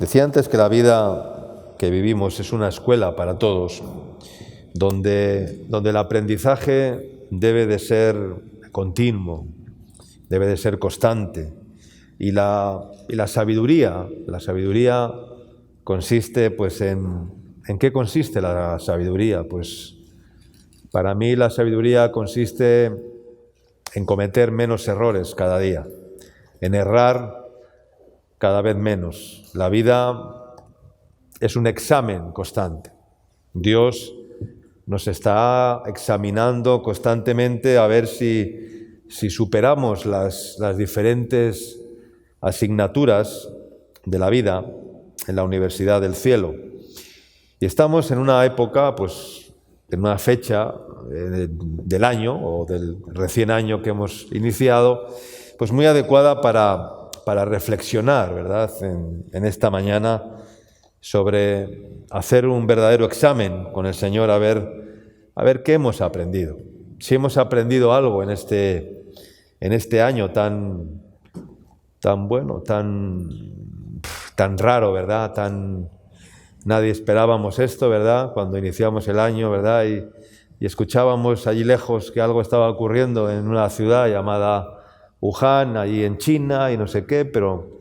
Decía antes que la vida que vivimos es una escuela para todos, donde el aprendizaje debe de ser continuo, debe de ser constante. Y la sabiduría consiste, pues, ¿en qué consiste la sabiduría? Pues, para mí la sabiduría consiste en cometer menos errores cada día, en errar cada vez menos. La vida es un examen constante. Dios nos está examinando constantemente a ver si superamos las diferentes asignaturas de la vida en la Universidad del Cielo. Y estamos en una época, pues, en una fecha del año o del recién año que hemos iniciado, pues muy adecuada para reflexionar, ¿verdad?, en esta mañana sobre hacer un verdadero examen con el Señor, a ver qué hemos aprendido. Si hemos aprendido algo en este año tan bueno, tan raro, ¿verdad? Nadie esperábamos esto, ¿verdad?, cuando iniciamos el año, ¿verdad? Y escuchábamos allí lejos que algo estaba ocurriendo en una ciudad llamada Wuhan, allí en China y no sé qué, pero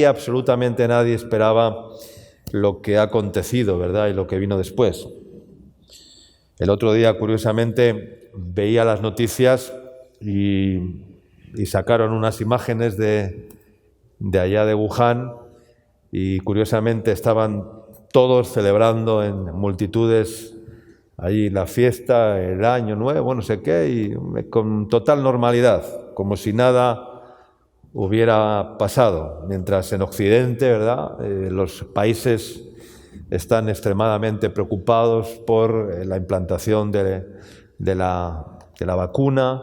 absolutamente nadie esperaba lo que ha acontecido, ¿verdad?, y lo que vino después. El otro día, curiosamente, veía las noticias y sacaron unas imágenes de allá de Wuhan y curiosamente estaban todos celebrando en multitudes allí la fiesta, el año nuevo, no sé qué, y con total normalidad, como si nada hubiera pasado, mientras en Occidente, ¿verdad?, los países están extremadamente preocupados por la implantación de la vacuna,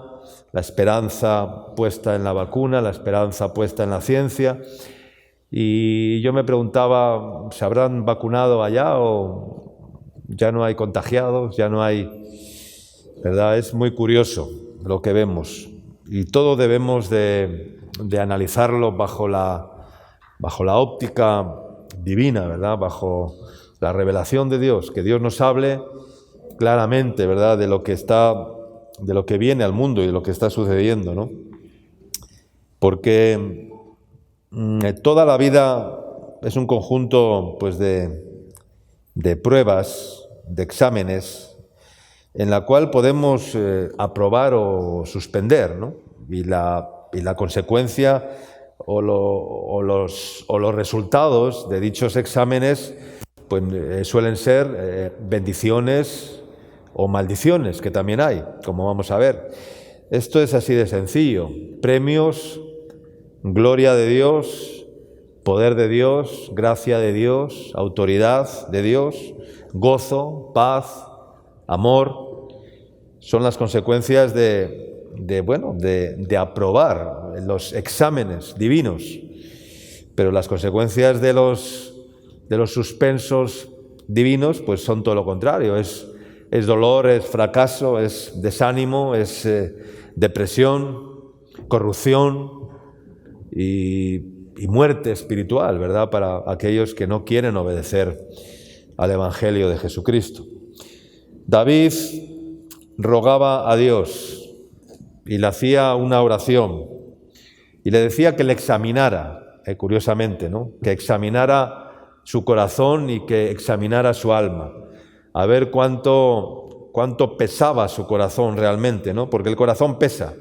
la esperanza puesta en la vacuna, la esperanza puesta en la ciencia. Y yo me preguntaba, ¿se habrán vacunado allá o ya no hay contagiados, ya no hay? ¿Verdad? Es muy curioso lo que vemos y todo debemos de analizarlo bajo la óptica divina, ¿verdad?, bajo la revelación de Dios, que Dios nos hable claramente, ¿verdad?, de lo que viene al mundo y de lo que está sucediendo, ¿no? Porque toda la vida es un conjunto, pues, de pruebas, de exámenes, en la cual podemos aprobar o suspender, ¿no? Y la consecuencia o los resultados de dichos exámenes, pues, suelen ser bendiciones o maldiciones, que también hay, como vamos a ver. Esto es así de sencillo. Premios, gloria de Dios, poder de Dios, gracia de Dios, autoridad de Dios, gozo, paz, amor, son las consecuencias de aprobar los exámenes divinos. Pero las consecuencias de los suspensos divinos, pues, son todo lo contrario. Es dolor, es fracaso, es desánimo, es depresión, corrupción y muerte espiritual, ¿verdad?, para aquellos que no quieren obedecer al Evangelio de Jesucristo. David rogaba a Dios y le hacía una oración y le decía que le examinara, curiosamente, ¿no?, que examinara su corazón y que examinara su alma, a ver cuánto pesaba su corazón realmente, ¿no?, porque el corazón pesa.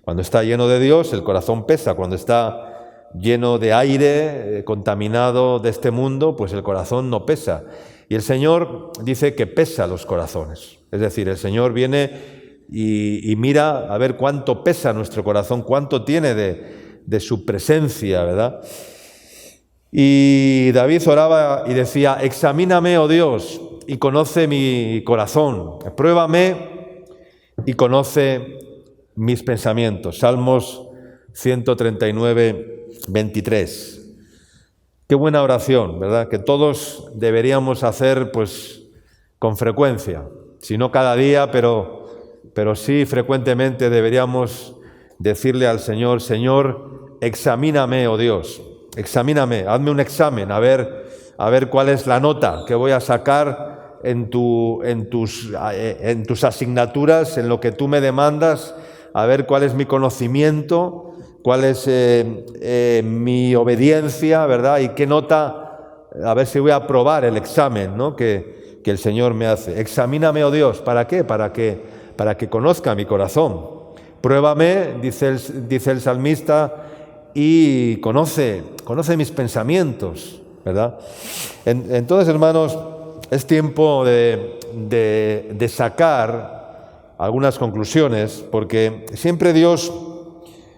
Cuando está lleno de Dios, el corazón pesa. Cuando está lleno de aire contaminado de este mundo, pues el corazón no pesa. Y el Señor dice que pesa los corazones. Es decir, el Señor viene y mira a ver cuánto pesa nuestro corazón, cuánto tiene de su presencia, ¿verdad? Y David oraba y decía: examíname, oh Dios, y conoce mi corazón, pruébame y conoce mis pensamientos. Salmos 139, 23. Qué buena oración, ¿verdad?, que todos deberíamos hacer, pues, con frecuencia. Si no cada día, pero sí frecuentemente deberíamos decirle al Señor: Señor, examíname, oh Dios, examíname, hazme un examen, a ver cuál es la nota que voy a sacar en tus asignaturas, en lo que tú me demandas, a ver cuál es mi conocimiento, cuál es mi obediencia, ¿verdad? Y qué nota, a ver si voy a aprobar el examen, ¿no?, que el Señor me hace. Examíname, oh Dios, ¿para qué? Para que conozca mi corazón. Pruébame, dice el salmista, y conoce mis pensamientos, ¿verdad? Entonces, hermanos, es tiempo de sacar algunas conclusiones, porque siempre Dios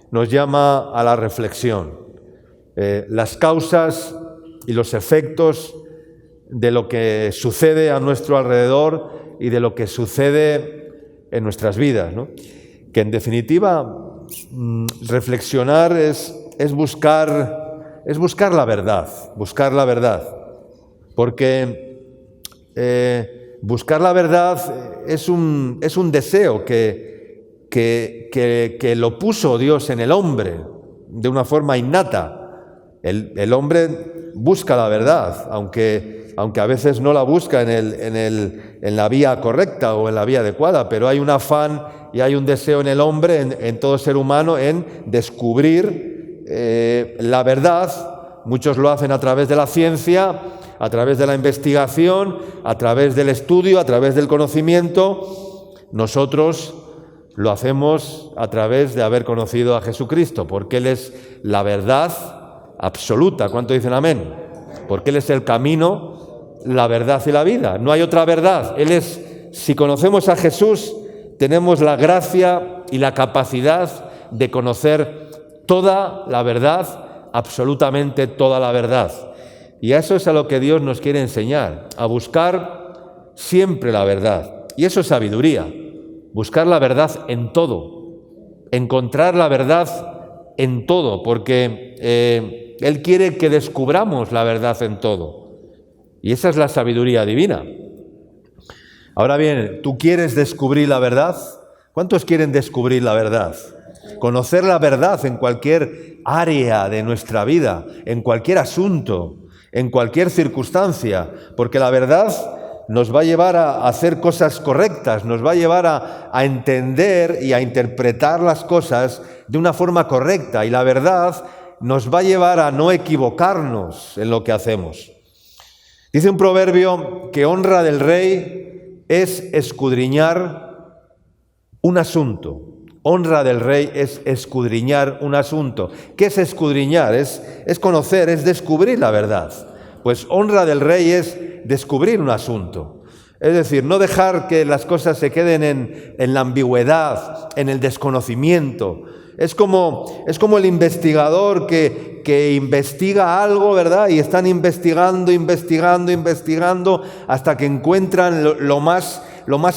nos llama a la reflexión. Las causas y los efectos de lo que sucede a nuestro alrededor y de lo que sucede en nuestras vidas, ¿no? Que en definitiva, reflexionar es buscar la verdad, porque buscar la verdad es un deseo que lo puso Dios en el hombre de una forma innata. El hombre busca la verdad, aunque a veces no la busca en la vía correcta o en la vía adecuada, pero hay un afán y hay un deseo en el hombre, en todo ser humano, en descubrir la verdad. Muchos lo hacen a través de la ciencia, a través de la investigación, a través del estudio, a través del conocimiento. Nosotros lo hacemos a través de haber conocido a Jesucristo, porque Él es la verdad absoluta. ¿Cuánto dicen amén? Porque Él es el camino, la verdad y la vida. No hay otra verdad. Si conocemos a Jesús, tenemos la gracia y la capacidad de conocer toda la verdad, absolutamente toda la verdad. Y eso es a lo que Dios nos quiere enseñar, a buscar siempre la verdad. Y eso es sabiduría, buscar la verdad en todo, encontrar la verdad en todo, porque Él quiere que descubramos la verdad en todo. Y esa es la sabiduría divina. Ahora bien, ¿tú quieres descubrir la verdad? ¿Cuántos quieren descubrir la verdad? Conocer la verdad en cualquier área de nuestra vida, en cualquier asunto, en cualquier circunstancia, porque la verdad nos va a llevar a hacer cosas correctas, nos va a llevar a entender y a interpretar las cosas de una forma correcta, y la verdad nos va a llevar a no equivocarnos en lo que hacemos. Dice un proverbio que honra del rey es escudriñar un asunto. Honra del rey es escudriñar un asunto. ¿Qué es escudriñar? Es conocer, es descubrir la verdad. Pues honra del rey es descubrir un asunto. Es decir, no dejar que las cosas se queden en la ambigüedad, en el desconocimiento. Es como el investigador que investiga algo, ¿verdad? Y están investigando hasta que encuentran lo más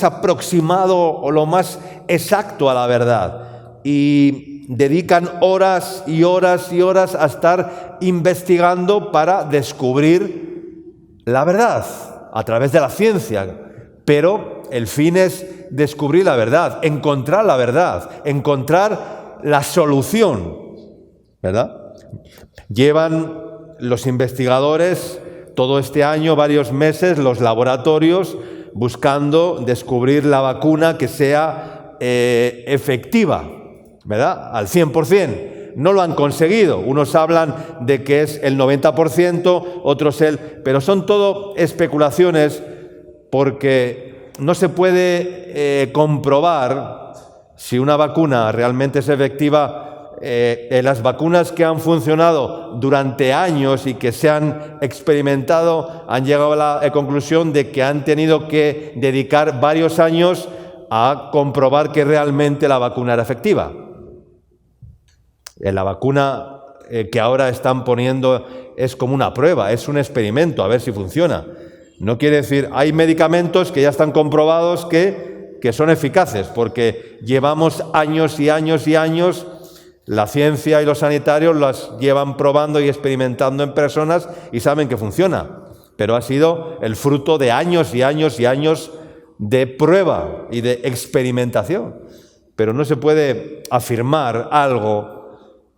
aproximado o lo más exacto a la verdad. Y dedican horas y horas y horas a estar investigando para descubrir la verdad a través de la ciencia. Pero el fin es descubrir la verdad, encontrar la verdad, encontrar la solución, ¿verdad? Llevan los investigadores todo este año, varios meses, los laboratorios, buscando descubrir la vacuna que sea efectiva, ¿verdad? Al 100%. No lo han conseguido. Unos hablan de que es el 90%, otros pero son todo especulaciones, porque no se puede comprobar si una vacuna realmente es efectiva. Las vacunas que han funcionado durante años y que se han experimentado han llegado a la conclusión de que han tenido que dedicar varios años a comprobar que realmente la vacuna era efectiva. La vacuna que ahora están poniendo es como una prueba, es un experimento, a ver si funciona. No quiere decir, hay medicamentos que ya están comprobados que son eficaces, porque llevamos años y años y años, la ciencia y los sanitarios las llevan probando y experimentando en personas y saben que funciona, pero ha sido el fruto de años y años y años de prueba y de experimentación. Pero no se puede afirmar algo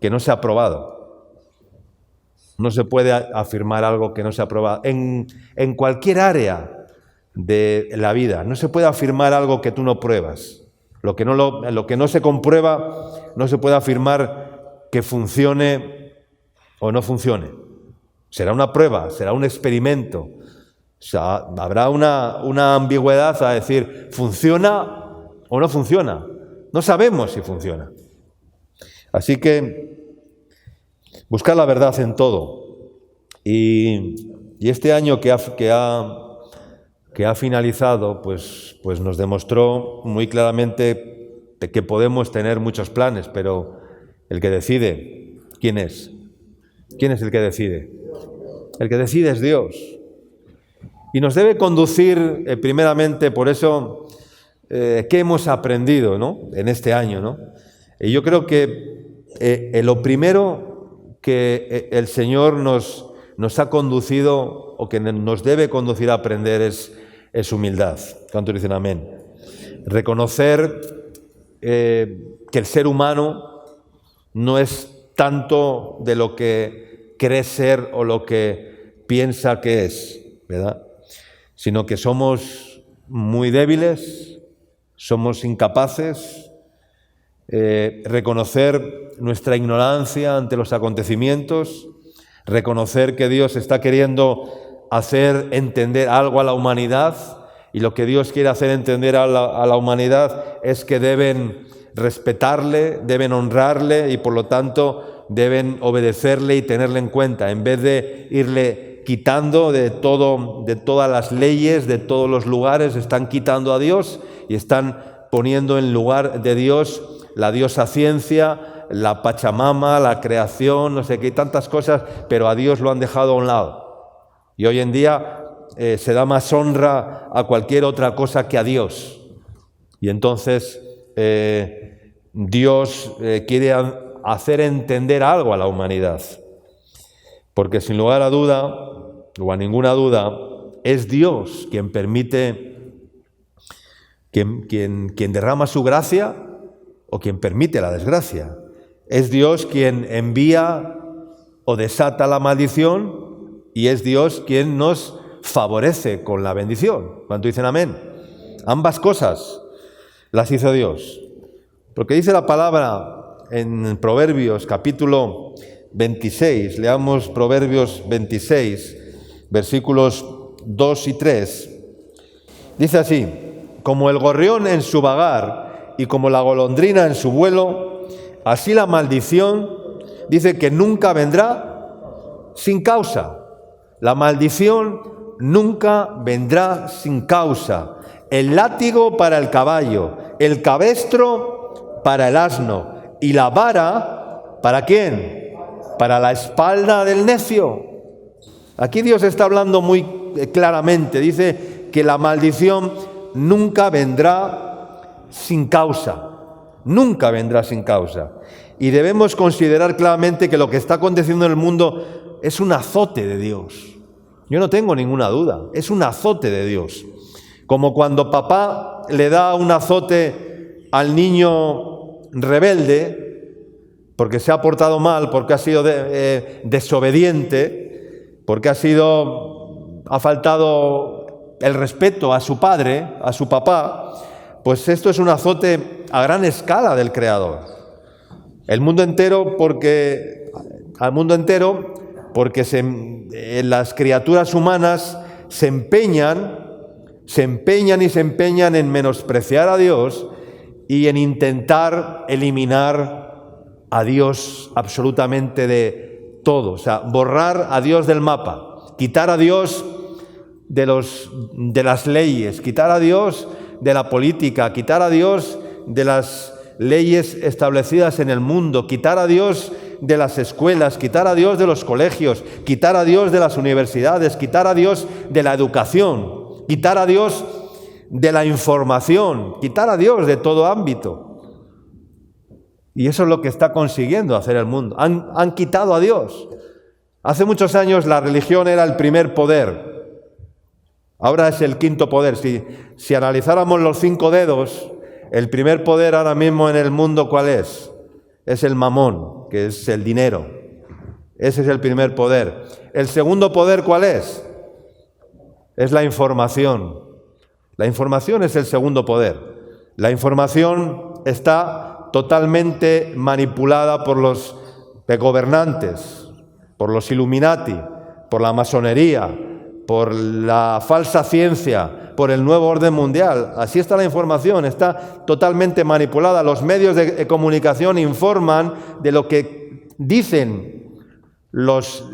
que no se ha probado. No se puede afirmar algo que no se aprueba en cualquier área de la vida. No se puede afirmar algo que tú no pruebas. Lo que no se comprueba, no se puede afirmar que funcione o no funcione. Será una prueba, será un experimento. O sea, habrá una ambigüedad a decir, ¿funciona o no funciona? No sabemos si funciona. Así que buscar la verdad en todo. Y este año que ha finalizado, pues nos demostró muy claramente que podemos tener muchos planes, pero el que decide, ¿quién es? ¿Quién es el que decide? El que decide es Dios. Y nos debe conducir, primeramente, por eso, ¿qué hemos aprendido, ¿no?, en este año, ¿no? Y yo creo que lo primero que el Señor nos ha conducido, o que nos debe conducir a aprender, es humildad. ¿Cuántos dicen amén? Reconocer que el ser humano no es tanto de lo que cree ser o lo que piensa que es, ¿verdad? Sino que somos muy débiles, somos incapaces. Reconocer nuestra ignorancia ante los acontecimientos, reconocer que Dios está queriendo hacer entender algo a la humanidad, y lo que Dios quiere hacer entender a la humanidad es que deben respetarle, deben honrarle y por lo tanto deben obedecerle y tenerle en cuenta, en vez de irle quitando de todas las leyes, de todos los lugares. Están quitando a Dios y están poniendo en lugar de Dios la diosa ciencia, la Pachamama, la creación, no sé qué, tantas cosas, pero a Dios lo han dejado a un lado. Y hoy en día se da más honra a cualquier otra cosa que a Dios. Y entonces Dios quiere hacer entender algo a la humanidad. Porque sin lugar a duda, o a ninguna duda, es Dios quien permite, quien derrama su gracia o quien permite la desgracia. Es Dios quien envía o desata la maldición y es Dios quien nos favorece con la bendición. ¿Cuánto dicen amén? Ambas cosas las hizo Dios. Porque dice la palabra en Proverbios capítulo 26, leamos Proverbios 26, versículos 2 y 3. Dice así: como el gorrión en su vagar y como la golondrina en su vuelo, así la maldición, dice, que nunca vendrá sin causa. La maldición nunca vendrá sin causa. El látigo para el caballo, el cabestro para el asno y la vara, ¿para quién? Para la espalda del necio. Aquí Dios está hablando muy claramente. Dice que la maldición nunca vendrá sin causa. Nunca vendrá sin causa. Y debemos considerar claramente que lo que está aconteciendo en el mundo es un azote de Dios. Yo no tengo ninguna duda. Es un azote de Dios. Como cuando papá le da un azote al niño rebelde porque se ha portado mal, porque ha sido desobediente, porque ha faltado el respeto a su padre, a su papá. Pues esto es un azote a gran escala del Creador. Al mundo entero porque las criaturas humanas se empeñan en menospreciar a Dios y en intentar eliminar a Dios absolutamente de todo. O sea, borrar a Dios del mapa, quitar a Dios de las leyes, quitar a Dios de la política, quitar a Dios de las leyes establecidas en el mundo, quitar a Dios de las escuelas, quitar a Dios de los colegios, quitar a Dios de las universidades, quitar a Dios de la educación, quitar a Dios de la información, quitar a Dios de todo ámbito. Y eso es lo que está consiguiendo hacer el mundo. Han quitado a Dios. Hace muchos años la religión era el primer poder. Ahora es el quinto poder. Si analizáramos los 5 dedos, el primer poder ahora mismo en el mundo, ¿cuál es? Es el mamón, que es el dinero. Ese es el primer poder. El segundo poder, ¿cuál es? Es la información. La información es el segundo poder. La información está totalmente manipulada por los gobernantes, por los Illuminati, por la masonería, por la falsa ciencia, por el nuevo orden mundial. Así está la información, está totalmente manipulada. Los medios de comunicación informan de lo que dicen los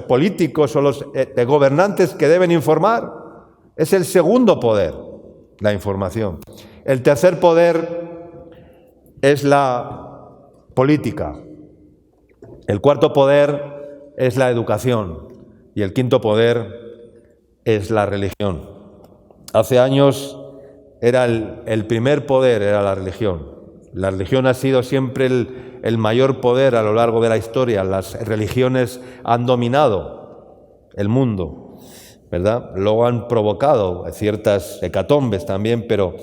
políticos o los gobernantes que deben informar. Es el segundo poder, la información. El tercer poder es la política. El cuarto poder es la educación. Y el quinto poder es la religión. Hace años era el primer poder, era la religión. La religión ha sido siempre el mayor poder a lo largo de la historia. Las religiones han dominado el mundo, ¿verdad? Luego han provocado ciertas hecatombes también, pero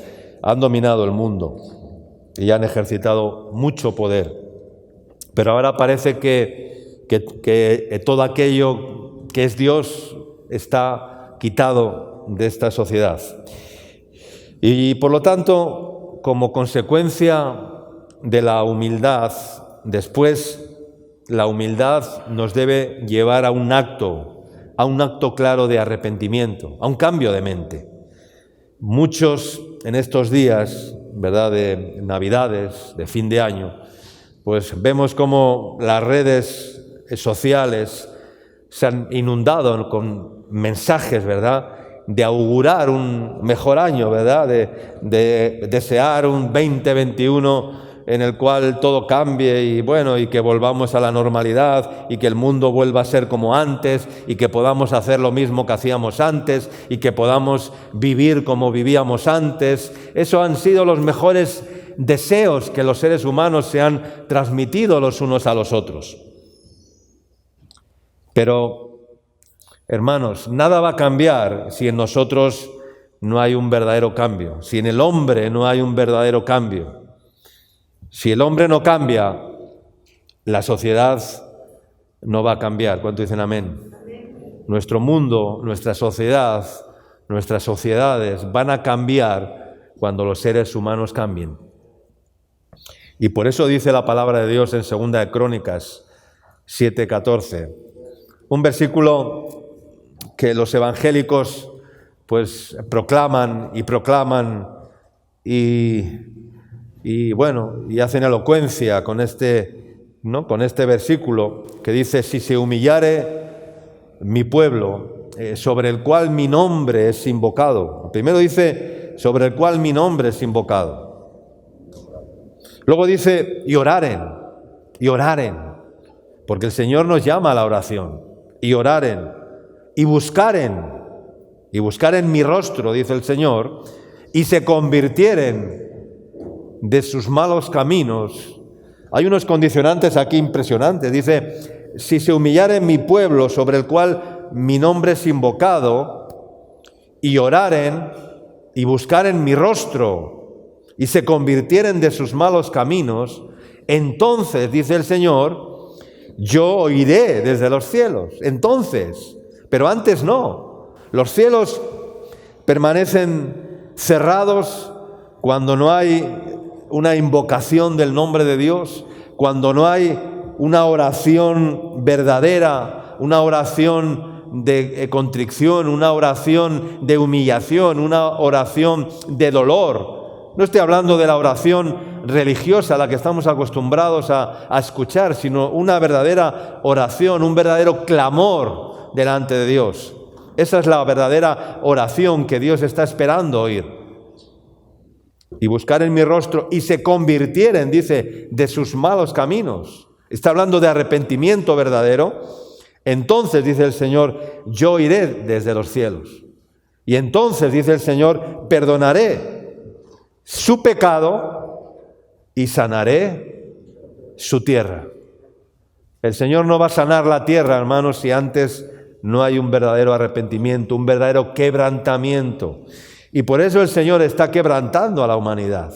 han dominado el mundo y han ejercitado mucho poder. Pero ahora parece que todo aquello que es Dios está quitado de esta sociedad. Y por lo tanto, como consecuencia de la humildad, después la humildad nos debe llevar a un acto claro de arrepentimiento, a un cambio de mente. Muchos en estos días, ¿verdad?, de Navidades, de fin de año, pues vemos cómo las redes sociales se han inundado con mensajes, ¿verdad?, de augurar un mejor año, ¿verdad?, de desear un 2021 en el cual todo cambie y que volvamos a la normalidad y que el mundo vuelva a ser como antes y que podamos hacer lo mismo que hacíamos antes y que podamos vivir como vivíamos antes. Eso han sido los mejores deseos que los seres humanos se han transmitido los unos a los otros. Pero, hermanos, nada va a cambiar si en nosotros no hay un verdadero cambio, si en el hombre no hay un verdadero cambio. Si el hombre no cambia, la sociedad no va a cambiar. ¿Cuánto dicen amén? Nuestro mundo, nuestra sociedad, nuestras sociedades van a cambiar cuando los seres humanos cambien. Y por eso dice la palabra de Dios en 2 de Crónicas 7:14, un versículo que los evangélicos pues proclaman y hacen elocuencia con este versículo que dice: si se humillare mi pueblo, sobre el cual mi nombre es invocado. Primero dice sobre el cual mi nombre es invocado. Luego dice y oraren, porque el Señor nos llama a la oración. Y oraren, y buscaren mi rostro, dice el Señor, y se convirtieren de sus malos caminos. Hay unos condicionantes aquí impresionantes. Dice: si se humillare mi pueblo, sobre el cual mi nombre es invocado, y oraren y buscaren mi rostro, y se convirtieren de sus malos caminos, entonces, dice el Señor, yo oiré desde los cielos. Entonces, pero antes no. Los cielos permanecen cerrados cuando no hay una invocación del nombre de Dios, cuando no hay una oración verdadera, una oración de contrición, una oración de humillación, una oración de dolor. No estoy hablando de la oración religiosa a la que estamos acostumbrados a escuchar, sino una verdadera oración, un verdadero clamor delante de Dios. Esa es la verdadera oración que Dios está esperando oír. Y buscar en mi rostro y se convirtieren, dice, de sus malos caminos. Está hablando de arrepentimiento verdadero. Entonces, dice el Señor, yo iré desde los cielos. Y entonces, dice el Señor, perdonaré su pecado y sanaré su tierra. El Señor no va a sanar la tierra, hermanos, si antes no hay un verdadero arrepentimiento, un verdadero quebrantamiento. Y por eso el Señor está quebrantando a la humanidad.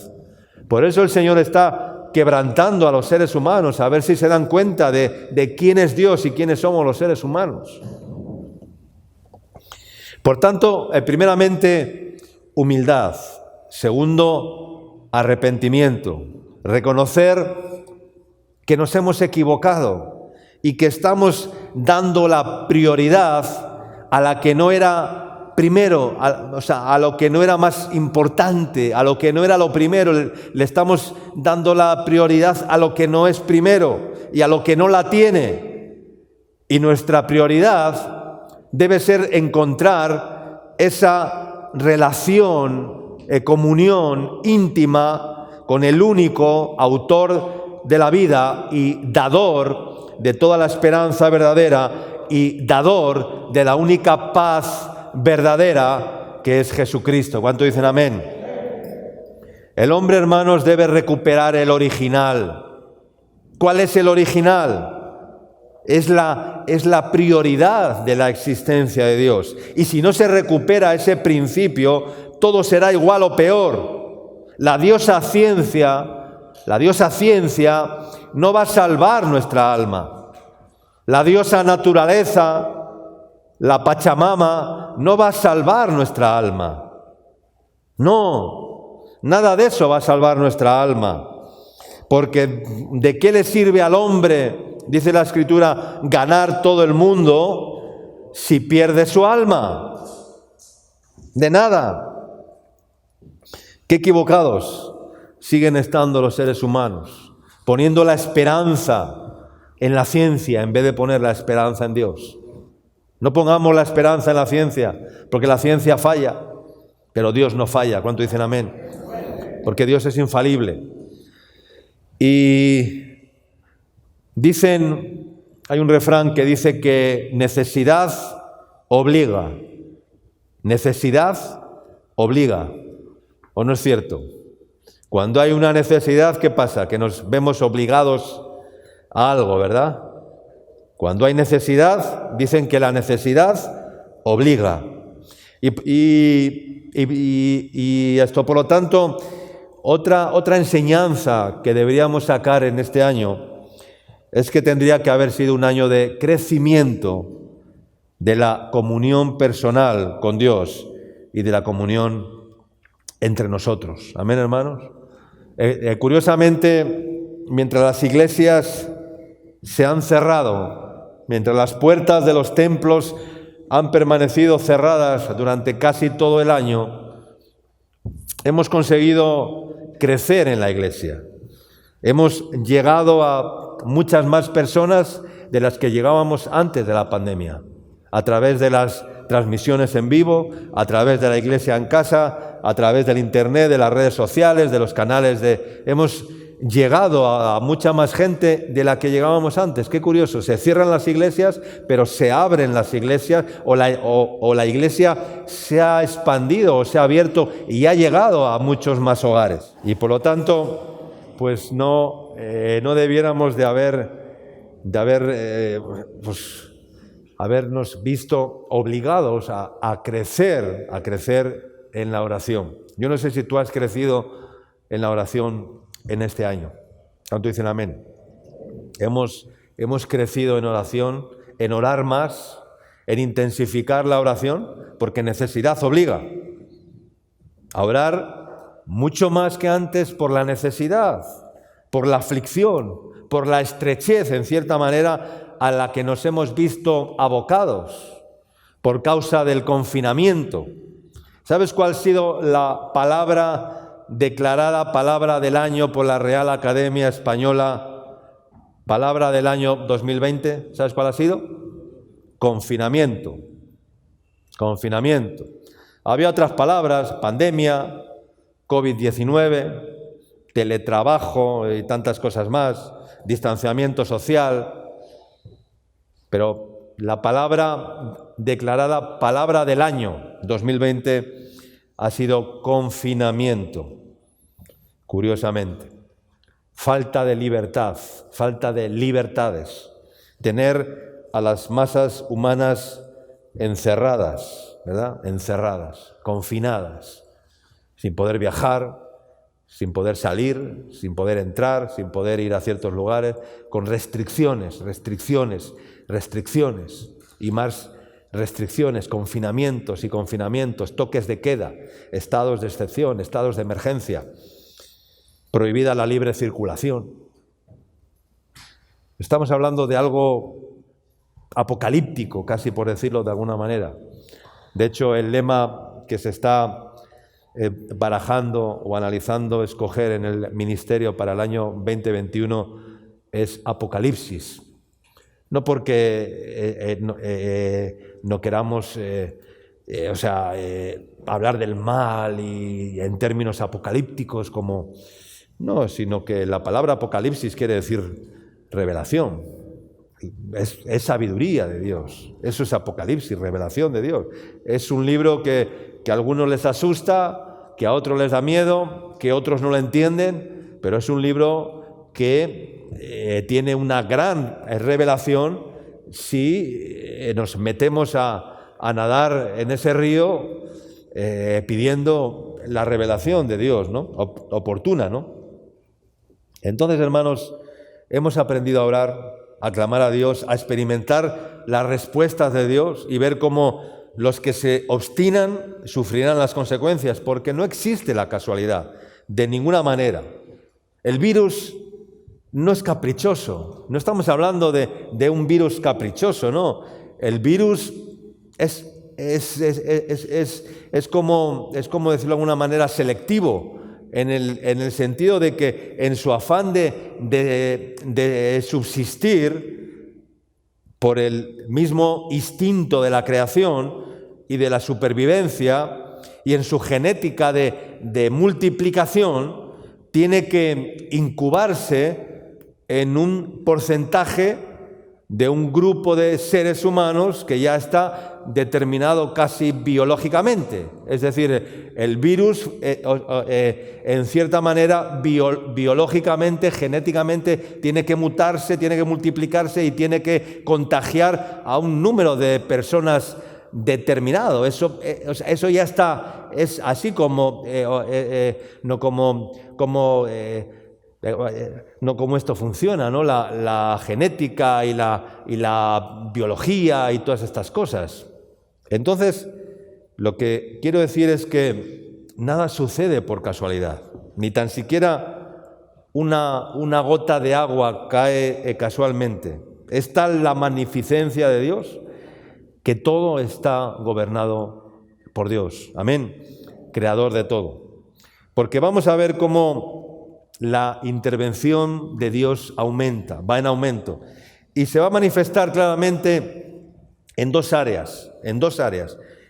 Por eso el Señor está quebrantando a los seres humanos, a ver si se dan cuenta de quién es Dios y quiénes somos los seres humanos. Por tanto, primeramente, humildad. Segundo, arrepentimiento. Reconocer que nos hemos equivocado y que estamos dando la prioridad a la que no era primero, a lo que no era más importante, a lo que no era lo primero. Le estamos dando la prioridad a lo que no es primero y a lo que no la tiene. Y nuestra prioridad debe ser encontrar esa relación, comunión íntima con el único autor de la vida y dador de toda la esperanza verdadera y dador de la única paz verdadera, que es Jesucristo. ¿Cuánto dicen amén? El hombre, hermanos, debe recuperar el original. ¿Cuál es el original? Es la prioridad de la existencia de Dios. Y si no se recupera ese principio, todo será igual o peor. La diosa ciencia no va a salvar nuestra alma. La diosa naturaleza, la Pachamama, no va a salvar nuestra alma. No, nada de eso va a salvar nuestra alma. Porque ¿de qué le sirve al hombre, dice la Escritura, ganar todo el mundo si pierde su alma? De nada. Qué equivocados siguen estando los seres humanos, poniendo la esperanza en la ciencia en vez de poner la esperanza en Dios. No pongamos la esperanza en la ciencia, porque la ciencia falla, pero Dios no falla. ¿Cuánto dicen amén? Porque Dios es infalible. Y hay un refrán que dice que necesidad obliga. Necesidad obliga. ¿O no es cierto? Cuando hay una necesidad, ¿qué pasa? Que nos vemos obligados a algo, ¿verdad? Cuando hay necesidad, dicen que la necesidad obliga. Y esto, por lo tanto, otra enseñanza que deberíamos sacar en este año es que tendría que haber sido un año de crecimiento de la comunión personal con Dios y de la comunión entre nosotros. Amén, hermanos. Curiosamente, mientras las iglesias se han cerrado, mientras las puertas de los templos han permanecido cerradas durante casi todo el año, hemos conseguido crecer en la iglesia. Hemos llegado a muchas más personas de las que llegábamos antes de la pandemia, a través de las transmisiones en vivo, a través de la iglesia en casa, a través del internet, de las redes sociales, de los canales Hemos llegado a mucha más gente de la que llegábamos antes. Qué curioso, se cierran las iglesias, pero se abren las iglesias, o la iglesia se ha expandido o se ha abierto y ha llegado a muchos más hogares. Y por lo tanto, pues no debiéramos de habernos visto obligados a crecer en la oración. Yo no sé si tú has crecido en la oración en este año. ¿Cuánto dicen amén? Hemos crecido en oración, en orar más, en intensificar la oración, porque necesidad obliga a orar mucho más que antes por la necesidad, por la aflicción, por la estrechez, en cierta manera, a la que nos hemos visto abocados por causa del confinamiento. ¿Sabes cuál ha sido la palabra declarada palabra del año por la Real Academia Española, palabra del año 2020? ¿Sabes cuál ha sido? Confinamiento. Confinamiento. Había otras palabras: pandemia, COVID-19, teletrabajo y tantas cosas más, distanciamiento social. Pero la palabra declarada palabra del año 2020 ha sido confinamiento. Curiosamente, falta de libertad, falta de libertades, tener a las masas humanas encerradas, ¿verdad? Encerradas, confinadas, sin poder viajar, sin poder salir, sin poder entrar, sin poder ir a ciertos lugares, con restricciones y más restricciones, confinamientos y confinamientos, toques de queda, estados de excepción, estados de emergencia, prohibida la libre circulación. Estamos hablando de algo apocalíptico, casi por decirlo de alguna manera. De hecho, el lema que se está barajando o analizando escoger en el ministerio para el año 2021 es Apocalipsis. No porque no queramos hablar del mal y en términos apocalípticos como... No, sino que la palabra Apocalipsis quiere decir revelación. Es sabiduría de Dios. Eso es Apocalipsis, revelación de Dios. Es un libro que a algunos les asusta, que a otros les da miedo, que otros no lo entienden, pero es un libro que tiene una gran revelación si nos metemos a nadar en ese río pidiendo la revelación de Dios, ¿no? Oportuna, ¿no? Entonces, hermanos, hemos aprendido a orar, a clamar a Dios, a experimentar las respuestas de Dios y ver cómo los que se obstinan sufrirán las consecuencias, porque no existe la casualidad, de ninguna manera. El virus no es caprichoso, no estamos hablando de un virus caprichoso, no. El virus es como decirlo de alguna manera, selectivo, en el sentido de que en su afán de subsistir por el mismo instinto de la creación y de la supervivencia y en su genética de multiplicación, tiene que incubarse en un porcentaje de un grupo de seres humanos que ya está determinado casi biológicamente. Es decir, el virus, en cierta manera, biológicamente, genéticamente, tiene que mutarse, tiene que multiplicarse y tiene que contagiar a un número de personas determinado. Eso ya está, es así como, no como esto funciona, ¿no? La genética y la biología y todas estas cosas. Entonces, lo que quiero decir es que nada sucede por casualidad, ni tan siquiera una gota de agua cae casualmente. Es tal la magnificencia de Dios que todo está gobernado por Dios. Amén, creador de todo. Porque vamos a ver cómo la intervención de Dios aumenta, va en aumento, y se va a manifestar claramente en dos áreas,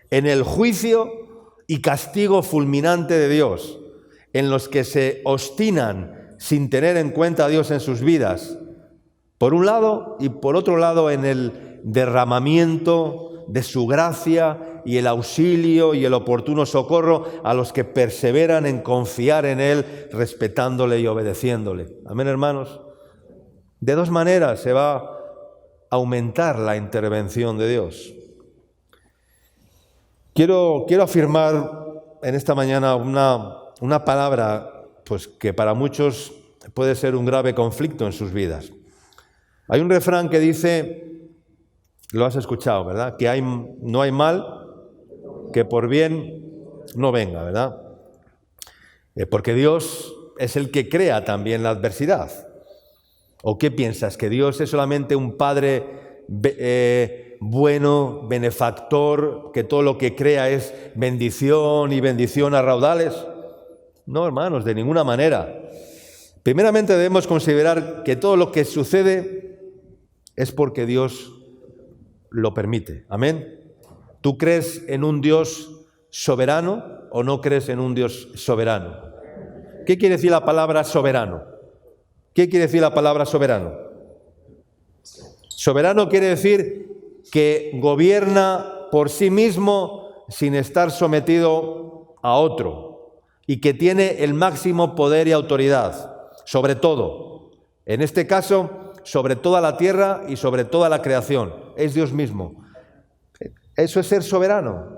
en el juicio y castigo fulminante de Dios, en los que se obstinan sin tener en cuenta a Dios en sus vidas, por un lado, y por otro lado en el derramamiento de su gracia y el auxilio y el oportuno socorro a los que perseveran en confiar en Él, respetándole y obedeciéndole. Amén, hermanos. De dos maneras se va a aumentar la intervención de Dios. Quiero afirmar en esta mañana una palabra pues, que para muchos puede ser un grave conflicto en sus vidas. Hay un refrán que dice, lo has escuchado, ¿verdad? Que no hay mal que por bien no venga, ¿verdad? Porque Dios es el que crea también la adversidad. ¿O qué piensas? ¿Que Dios es solamente un Padre bueno, benefactor, que todo lo que crea es bendición y bendición a raudales? No, hermanos, de ninguna manera. Primeramente debemos considerar que todo lo que sucede es porque Dios lo permite. Amén. ¿Tú crees en un Dios soberano o no crees en un Dios soberano? ¿Qué quiere decir la palabra soberano? ¿Qué quiere decir la palabra soberano? Soberano quiere decir que gobierna por sí mismo sin estar sometido a otro y que tiene el máximo poder y autoridad sobre todo. En este caso, sobre toda la tierra y sobre toda la creación. Es Dios mismo. Eso es ser soberano.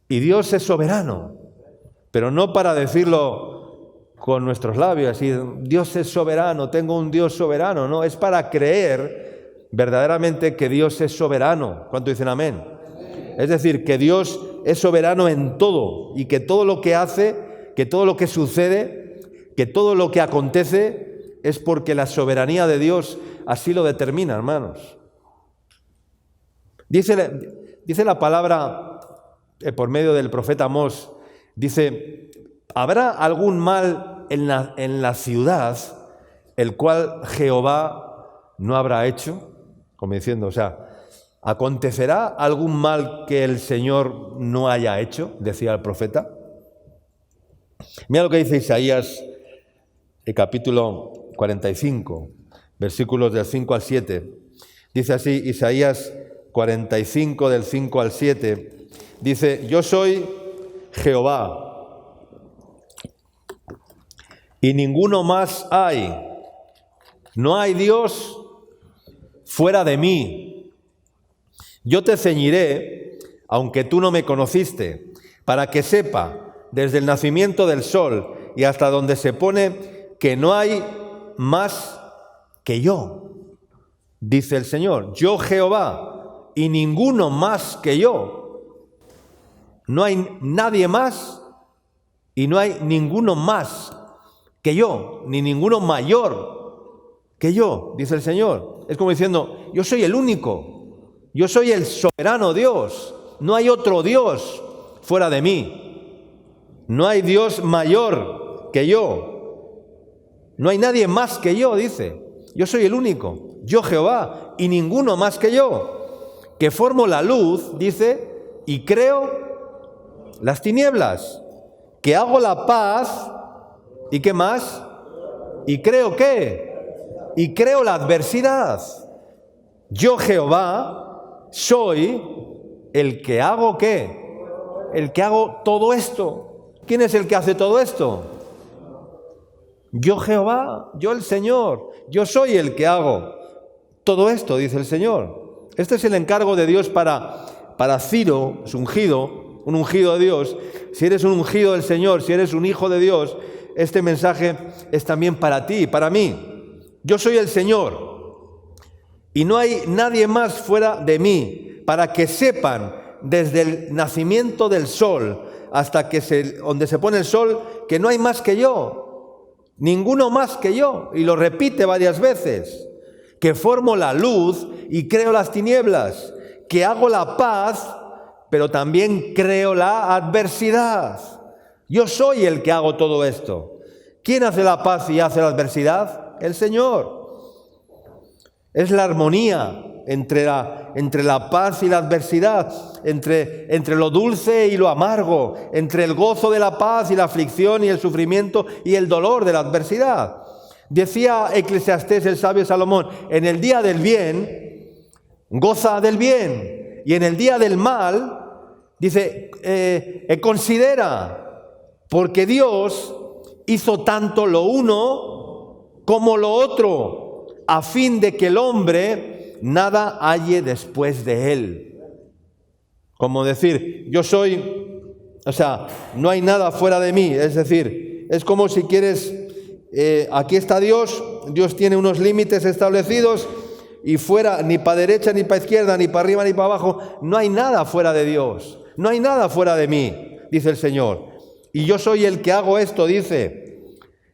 Y Dios es soberano. Pero no para decirlo con nuestros labios, y Dios es soberano, tengo un Dios soberano. No, es para creer verdaderamente que Dios es soberano. ¿Cuánto dicen amén? Es decir, que Dios es soberano en todo y que todo lo que hace, que todo lo que sucede, que todo lo que acontece es porque la soberanía de Dios así lo determina, hermanos. Dice la palabra por medio del profeta Amós, dice: ¿habrá algún mal en la ciudad el cual Jehová no habrá hecho? Como diciendo, o sea, ¿acontecerá algún mal que el Señor no haya hecho?, decía el profeta. Mira lo que dice Isaías, el capítulo 45, versículos del 5 al 7. Dice así, Isaías 45, del 5 al 7, dice: yo soy Jehová, y ninguno más hay. No hay Dios fuera de mí. Yo te ceñiré, aunque tú no me conociste, para que sepa desde el nacimiento del sol y hasta donde se pone que no hay más que yo, dice el Señor. Yo Jehová, y ninguno más que yo. No hay nadie más y no hay ninguno más que yo, ni ninguno mayor que yo, dice el Señor. Es como diciendo, yo soy el único, yo soy el soberano Dios, no hay otro Dios fuera de mí, no hay Dios mayor que yo, no hay nadie más que yo, dice. Yo soy el único, yo Jehová, y ninguno más que yo, que formo la luz, dice, y creo las tinieblas, que hago la paz, ¿y qué más? ¿Y creo qué? Y creo la adversidad. Yo Jehová soy el que hago ¿qué? El que hago todo esto. ¿Quién es el que hace todo esto? Yo Jehová, yo el Señor, yo soy el que hago todo esto, dice el Señor. Este es el encargo de Dios para Ciro, su ungido, un ungido de Dios. Si eres un ungido del Señor, si eres un hijo de Dios, este mensaje es también para ti, para mí. Yo soy el Señor y no hay nadie más fuera de mí, para que sepan desde el nacimiento del sol hasta donde se pone el sol, que no hay más que yo, ninguno más que yo. Y lo repite varias veces, que formo la luz y creo las tinieblas, que hago la paz, pero también creo la adversidad. Yo soy el que hago todo esto. ¿Quién hace la paz y hace la adversidad? El Señor. Es la armonía entre la paz y la adversidad, entre lo dulce y lo amargo, entre el gozo de la paz y la aflicción y el sufrimiento y el dolor de la adversidad. Decía Eclesiastés, el sabio Salomón, en el día del bien, goza del bien, y en el día del mal, dice, considera, porque Dios hizo tanto lo uno como lo otro, a fin de que el hombre nada halle después de él. Como decir, yo soy, o sea, no hay nada fuera de mí. Es decir, es como si quieres, aquí está Dios, Dios tiene unos límites establecidos y fuera, ni para derecha, ni para izquierda, ni para arriba, ni para abajo, no hay nada fuera de Dios, no hay nada fuera de mí, dice el Señor. Y yo soy el que hago esto, dice.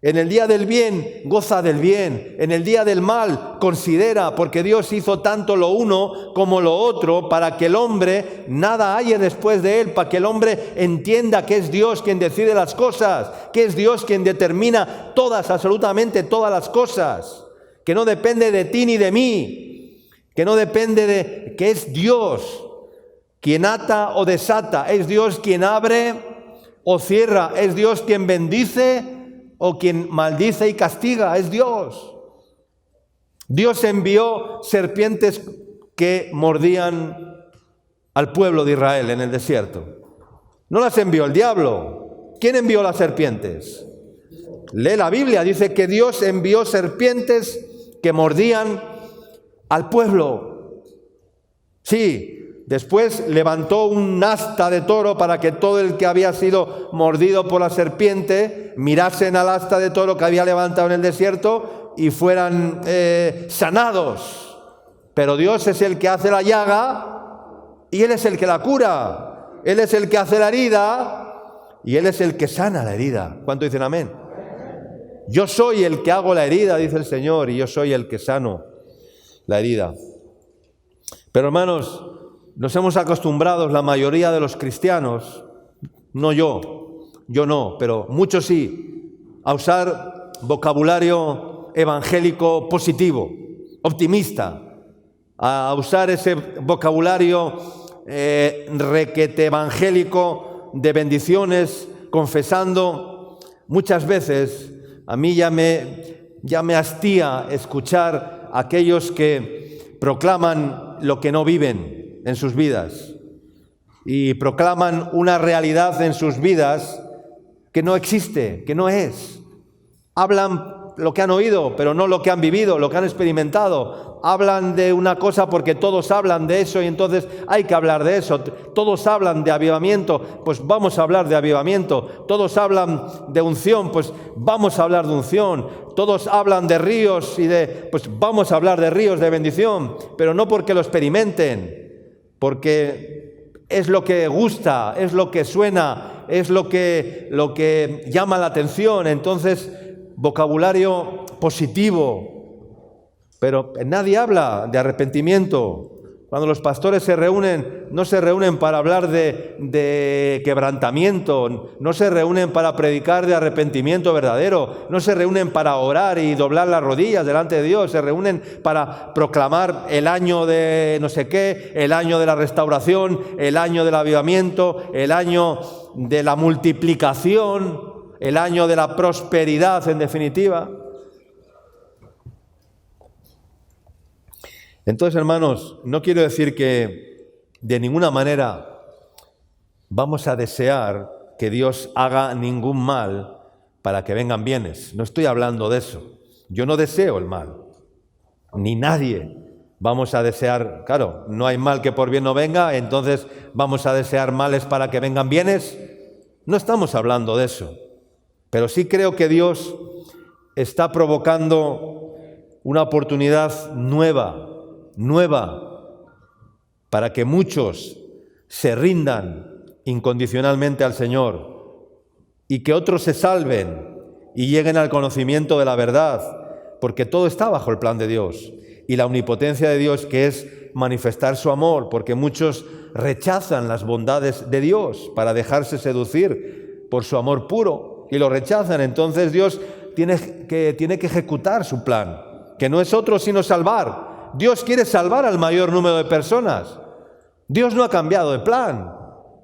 En el día del bien, goza del bien. En el día del mal, considera, porque Dios hizo tanto lo uno como lo otro, para que el hombre nada halle después de él, para que el hombre entienda que es Dios quien decide las cosas, que es Dios quien determina todas, absolutamente todas las cosas, que no depende de ti ni de mí, que no depende de, que es Dios quien ata o desata, es Dios quien abre o cierra, es Dios quien bendice o quien maldice y castiga, es Dios. Dios envió serpientes que mordían al pueblo de Israel en el desierto. No las envió el diablo. ¿Quién envió las serpientes? Lee la Biblia, dice que Dios envió serpientes que mordían al pueblo. Sí, Después levantó un asta de toro para que todo el que había sido mordido por la serpiente mirasen al asta de toro que había levantado en el desierto y fueran sanados. Pero Dios es el que hace la llaga y Él es el que la cura. Él es el que hace la herida y Él es el que sana la herida. ¿Cuánto dicen amén? Yo soy el que hago la herida, dice el Señor, y yo soy el que sano la herida. Pero hermanos, nos hemos acostumbrado, la mayoría de los cristianos, no yo no, pero muchos sí, a usar vocabulario evangélico positivo, optimista, a usar ese vocabulario requete evangélico de bendiciones, confesando. Muchas veces a mí ya me hastía escuchar a aquellos que proclaman lo que no viven en sus vidas y proclaman una realidad en sus vidas que no existe, que no es. Hablan lo que han oído, pero no lo que han vivido, lo que han experimentado. Hablan de una cosa porque todos hablan de eso y entonces hay que hablar de eso. Todos hablan de avivamiento, pues vamos a hablar de avivamiento. Todos hablan de unción, pues vamos a hablar de unción. Todos hablan de ríos pues vamos a hablar de ríos de bendición, pero no porque lo experimenten, porque es lo que gusta, es lo que suena, es lo que llama la atención. Entonces, vocabulario positivo, pero nadie habla de arrepentimiento. Cuando los pastores se reúnen, no se reúnen para hablar de quebrantamiento, no se reúnen para predicar de arrepentimiento verdadero, no se reúnen para orar y doblar las rodillas delante de Dios, se reúnen para proclamar el año de no sé qué, el año de la restauración, el año del avivamiento, el año de la multiplicación, el año de la prosperidad, en definitiva. Entonces, hermanos, no quiero decir que de ninguna manera vamos a desear que Dios haga ningún mal para que vengan bienes. No estoy hablando de eso. Yo no deseo el mal, ni nadie. Vamos a desear, claro, no hay mal que por bien no venga, entonces vamos a desear males para que vengan bienes. No estamos hablando de eso. Pero sí creo que Dios está provocando una oportunidad nueva, para que muchos se rindan incondicionalmente al Señor y que otros se salven y lleguen al conocimiento de la verdad, porque todo está bajo el plan de Dios y la omnipotencia de Dios, que es manifestar su amor, porque muchos rechazan las bondades de Dios para dejarse seducir por su amor puro y lo rechazan. Entonces Dios tiene que ejecutar su plan, que no es otro sino salvar. Dios quiere salvar al mayor número de personas. Dios no ha cambiado de plan.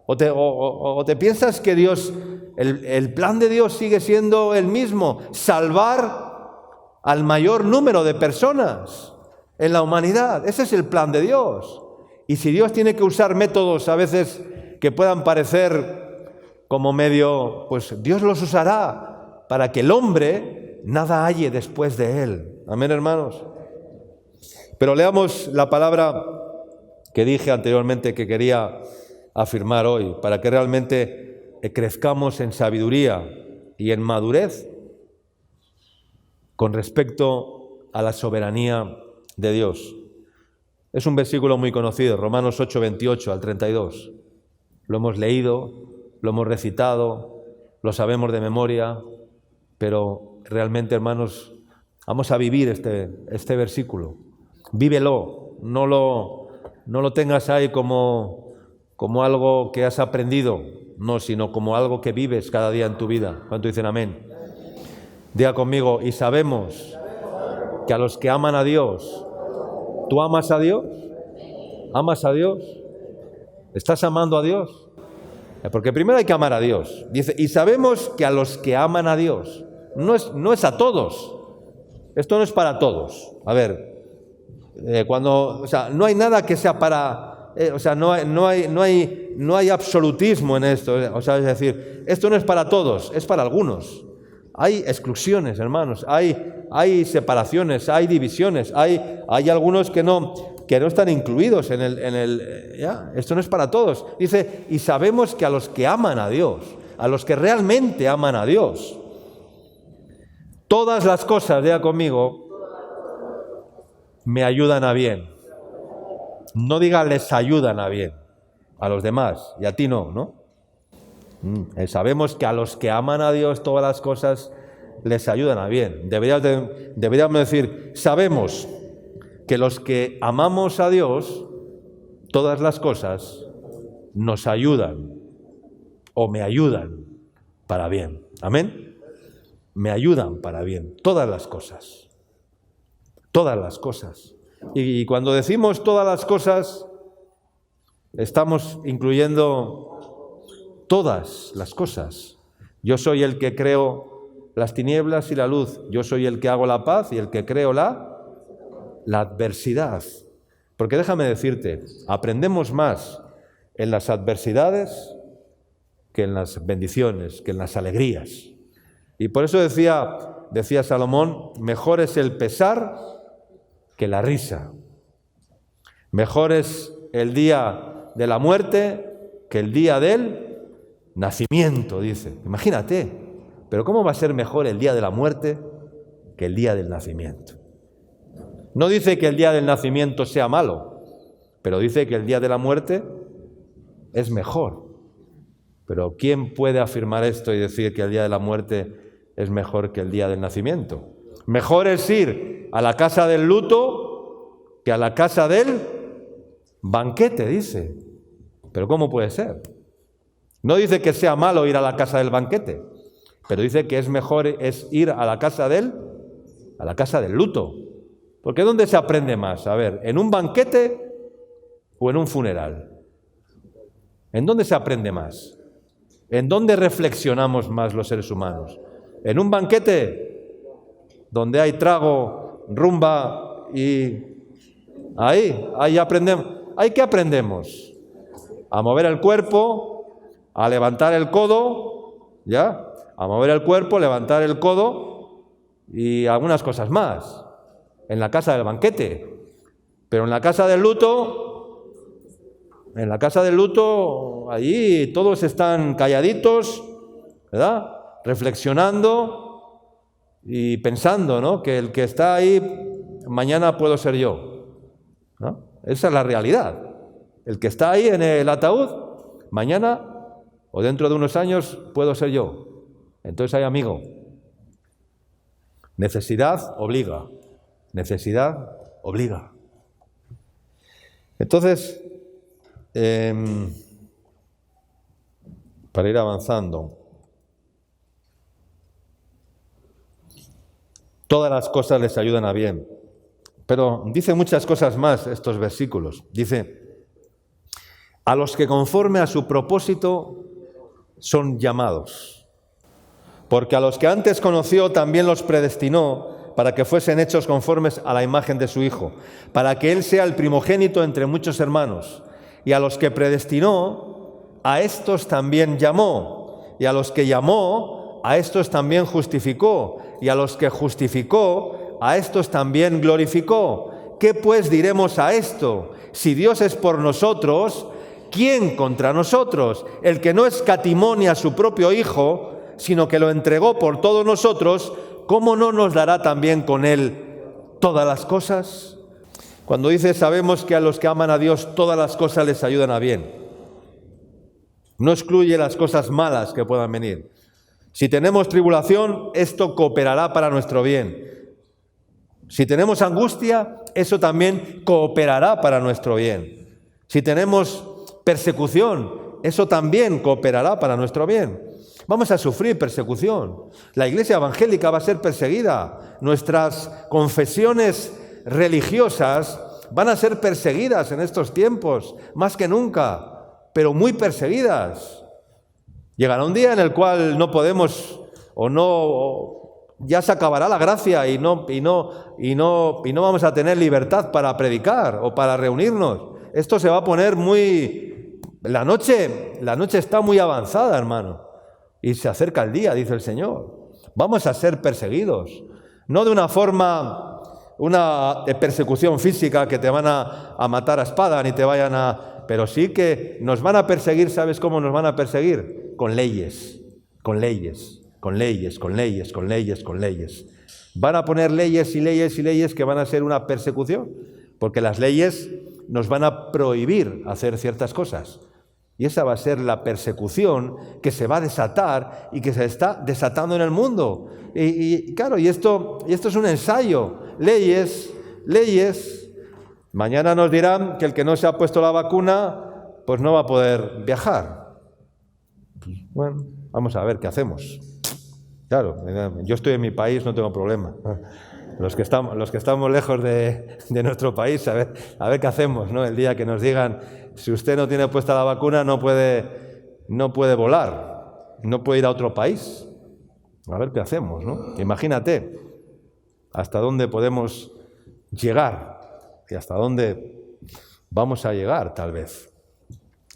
¿O te piensas que Dios, el plan de Dios sigue siendo el mismo? Salvar al mayor número de personas en la humanidad. Ese es el plan de Dios. Y si Dios tiene que usar métodos a veces que puedan parecer como medio, pues Dios los usará para que el hombre nada halle después de él. Amén, hermanos. Pero leamos la palabra que dije anteriormente que quería afirmar hoy, para que realmente crezcamos en sabiduría y en madurez con respecto a la soberanía de Dios. Es un versículo muy conocido, Romanos 8, 28 al 32. Lo hemos leído, lo hemos recitado, lo sabemos de memoria, pero realmente, hermanos, vamos a vivir este versículo. Vívelo, no lo tengas ahí como algo que has aprendido, no, sino como algo que vives cada día en tu vida. ¿Cuánto dicen amén? Diga conmigo, y sabemos que a los que aman a Dios, ¿tú amas a Dios? ¿Amas a Dios? ¿Estás amando a Dios? Porque primero hay que amar a Dios. Dice, y sabemos que a los que aman a Dios, no es a todos. Esto no es para todos. A ver, no hay nada que sea para, no hay absolutismo en esto. Es decir, esto no es para todos, es para algunos. Hay exclusiones, hermanos, hay separaciones, hay divisiones, hay algunos que que no están incluidos en el ya, esto no es para todos. Dice, y sabemos que a los que aman a Dios, a los que realmente aman a Dios, todas las cosas, diga conmigo, me ayudan a bien. No diga les ayudan a bien, a los demás, y a ti no, ¿no? Sabemos que a los que aman a Dios todas las cosas les ayudan a bien. Deberíamos decir, sabemos que los que amamos a Dios, todas las cosas nos ayudan o me ayudan para bien. ¿Amén? Me ayudan para bien, todas las cosas. Todas las cosas. Y cuando decimos todas las cosas, estamos incluyendo todas las cosas. Yo soy el que creo las tinieblas y la luz. Yo soy el que hago la paz y el que creo la adversidad. Porque déjame decirte, aprendemos más en las adversidades que en las bendiciones, que en las alegrías. Y por eso decía Salomón, mejor es el pesar que la risa. Mejor es el día de la muerte que el día del nacimiento, dice. Imagínate, pero ¿cómo va a ser mejor el día de la muerte que el día del nacimiento? No dice que el día del nacimiento sea malo, pero dice que el día de la muerte es mejor. Pero ¿quién puede afirmar esto y decir que el día de la muerte es mejor que el día del nacimiento? Mejor es ir a la casa del luto que a la casa del banquete, dice. ¿Pero cómo puede ser? No dice que sea malo ir a la casa del banquete, pero dice que es mejor es ir a la casa del luto. Porque ¿dónde se aprende más? A ver, ¿en un banquete o en un funeral? ¿En dónde se aprende más? ¿En dónde reflexionamos más los seres humanos? ¿En un banquete donde hay trago, rumba y ahí aprendemos? ¿Ahí qué aprendemos? A mover el cuerpo, a levantar el codo, ¿ya? A mover el cuerpo, levantar el codo y algunas cosas más. En la casa del banquete. Pero en la casa del luto, allí todos están calladitos, ¿verdad? Reflexionando y pensando, ¿no? Que el que está ahí, mañana puedo ser yo, ¿no? Esa es la realidad. El que está ahí en el ataúd, mañana o dentro de unos años puedo ser yo. Entonces hay amigo. Necesidad obliga. Necesidad obliga. Entonces, para ir avanzando, todas las cosas les ayudan a bien. Pero dice muchas cosas más estos versículos. Dice, a los que conforme a su propósito son llamados. Porque a los que antes conoció también los predestinó para que fuesen hechos conformes a la imagen de su Hijo, para que Él sea el primogénito entre muchos hermanos. Y a los que predestinó, a estos también llamó. Y a los que llamó, a estos también justificó. Y a los que justificó, a estos también glorificó. ¿Qué pues diremos a esto? Si Dios es por nosotros, ¿quién contra nosotros? El que no escatimó ni a su propio Hijo, sino que lo entregó por todos nosotros, ¿cómo no nos dará también con Él todas las cosas? Cuando dice, sabemos que a los que aman a Dios todas las cosas les ayudan a bien. No excluye las cosas malas que puedan venir. Si tenemos tribulación, esto cooperará para nuestro bien. Si tenemos angustia, eso también cooperará para nuestro bien. Si tenemos persecución, eso también cooperará para nuestro bien. Vamos a sufrir persecución. La iglesia evangélica va a ser perseguida. Nuestras confesiones religiosas van a ser perseguidas en estos tiempos, más que nunca, pero muy perseguidas. Llegará un día en el cual no podemos ya se acabará la gracia y no vamos a tener libertad para predicar o para reunirnos. Esto se va a poner la noche está muy avanzada, hermano. Y se acerca el día, dice el Señor. Vamos a ser perseguidos. No de una forma una persecución física, que te van a matar a espada, ni te vayan a... Pero sí que nos van a perseguir. ¿Sabes cómo nos van a perseguir? Con leyes, con leyes, con leyes, con leyes, con leyes, con leyes. Van a poner leyes y leyes y leyes que van a ser una persecución, porque las leyes nos van a prohibir hacer ciertas cosas. Y esa va a ser la persecución que se va a desatar y que se está desatando en el mundo. Y claro, y esto es un ensayo. Leyes, leyes. Mañana nos dirán que el que no se ha puesto la vacuna, pues no va a poder viajar. Bueno, vamos a ver qué hacemos. Claro, yo estoy en mi país, no tengo problema. Los que estamos lejos de nuestro país, a ver qué hacemos, ¿no? El día que nos digan, si usted no tiene puesta la vacuna, no puede volar, no puede ir a otro país. A ver qué hacemos, ¿no? Imagínate hasta dónde podemos llegar y hasta dónde vamos a llegar, tal vez.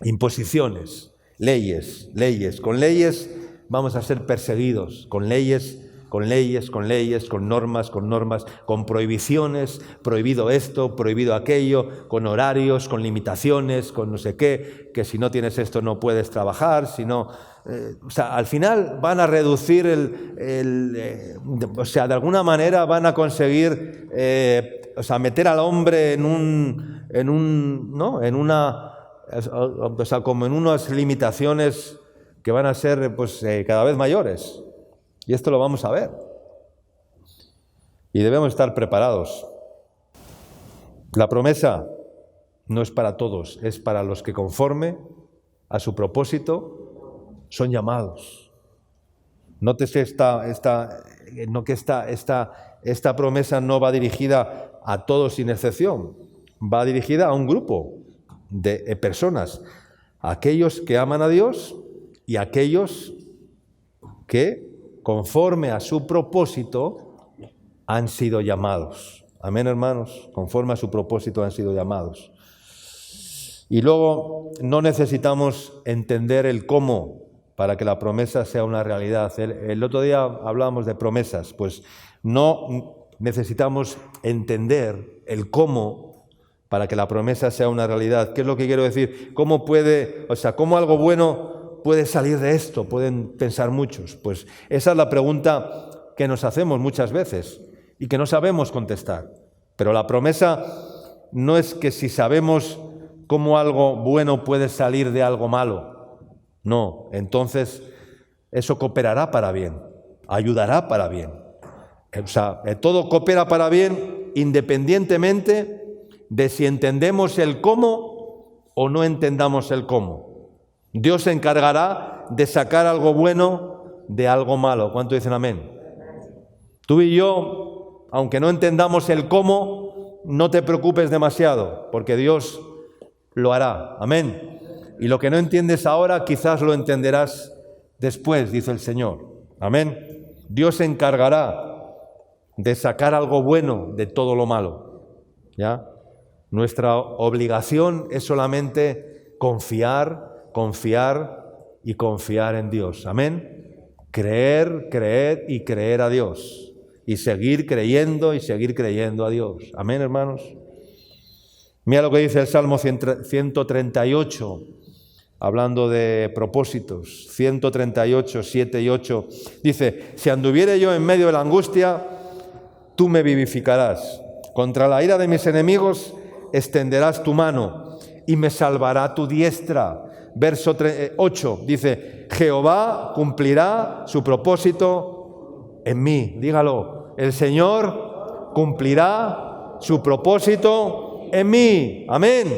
Imposiciones, leyes, leyes. Con leyes vamos a ser perseguidos, con leyes, con leyes, con leyes, con normas, con prohibiciones, prohibido esto, prohibido aquello, con horarios, con limitaciones, con no sé qué, que si no tienes esto no puedes trabajar, si no... o sea, al final van a reducir o sea, de alguna manera van a conseguir, o sea, meter al hombre o sea, como en unas limitaciones que van a ser, pues, cada vez mayores. Y esto lo vamos a ver. Y debemos estar preparados. La promesa no es para todos, es para los que conforme a su propósito son llamados. Nótese esta promesa no va dirigida a todos sin excepción, va dirigida a un grupo de personas, a aquellos que aman a Dios y a aquellos que, conforme a su propósito, han sido llamados. Amén, hermanos. Conforme a su propósito han sido llamados. Y luego no necesitamos entender el cómo para que la promesa sea una realidad. El otro día hablábamos de promesas. Pues no necesitamos entender el cómo para que la promesa sea una realidad. ¿Qué es lo que quiero decir? ¿Cómo algo bueno puede salir de esto? Pueden pensar muchos. Pues esa es la pregunta que nos hacemos muchas veces y que no sabemos contestar. Pero la promesa no es que si sabemos cómo algo bueno puede salir de algo malo. No, entonces eso cooperará para bien, ayudará para bien. O sea, todo coopera para bien independientemente de si entendemos el cómo o no entendamos el cómo. Dios se encargará de sacar algo bueno de algo malo. ¿Cuánto dicen amén? Tú y yo, aunque no entendamos el cómo, no te preocupes demasiado, porque Dios lo hará. Amén. Y lo que no entiendes ahora, quizás lo entenderás después, dice el Señor. Amén. Dios se encargará de sacar algo bueno de todo lo malo. ¿Ya? Nuestra obligación es solamente confiar y confiar en Dios. Amén. Creer y creer a Dios. Y seguir creyendo a Dios. Amén, hermanos. Mira lo que dice el Salmo 138, hablando de propósitos. 138, 7 y 8. Dice, si anduviere yo en medio de la angustia, tú me vivificarás. Contra la ira de mis enemigos extenderás tu mano y me salvará tu diestra. Verso 8 dice, Jehová cumplirá su propósito en mí. Dígalo, el Señor cumplirá su propósito en mí. Amén.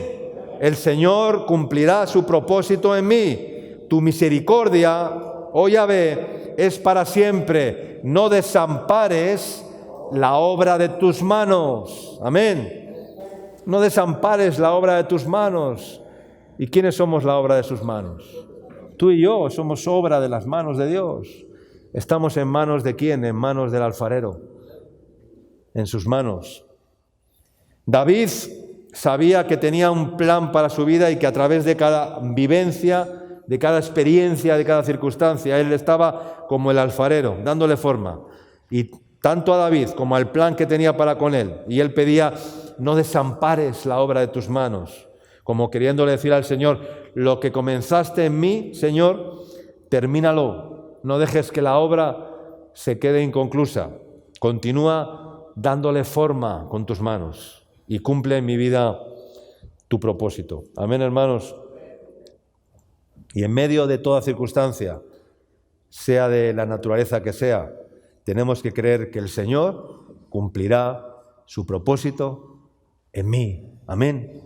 El Señor cumplirá su propósito en mí. Tu misericordia, oh Yahvé, es para siempre. No desampares la obra de tus manos. Amén. No desampares la obra de tus manos. ¿Y quiénes somos la obra de sus manos? Tú y yo somos obra de las manos de Dios. ¿Estamos en manos de quién? En manos del alfarero. En sus manos. David sabía que tenía un plan para su vida y que a través de cada vivencia, de cada experiencia, de cada circunstancia, él estaba como el alfarero, dándole forma. Y tanto a David como al plan que tenía para con él. Y él pedía: no desampares la obra de tus manos, como queriéndole decir al Señor: lo que comenzaste en mí, Señor, termínalo. No dejes que la obra se quede inconclusa. Continúa dándole forma con tus manos y cumple en mi vida tu propósito. Amén, hermanos. Y en medio de toda circunstancia, sea de la naturaleza que sea, tenemos que creer que el Señor cumplirá su propósito en mí. Amén.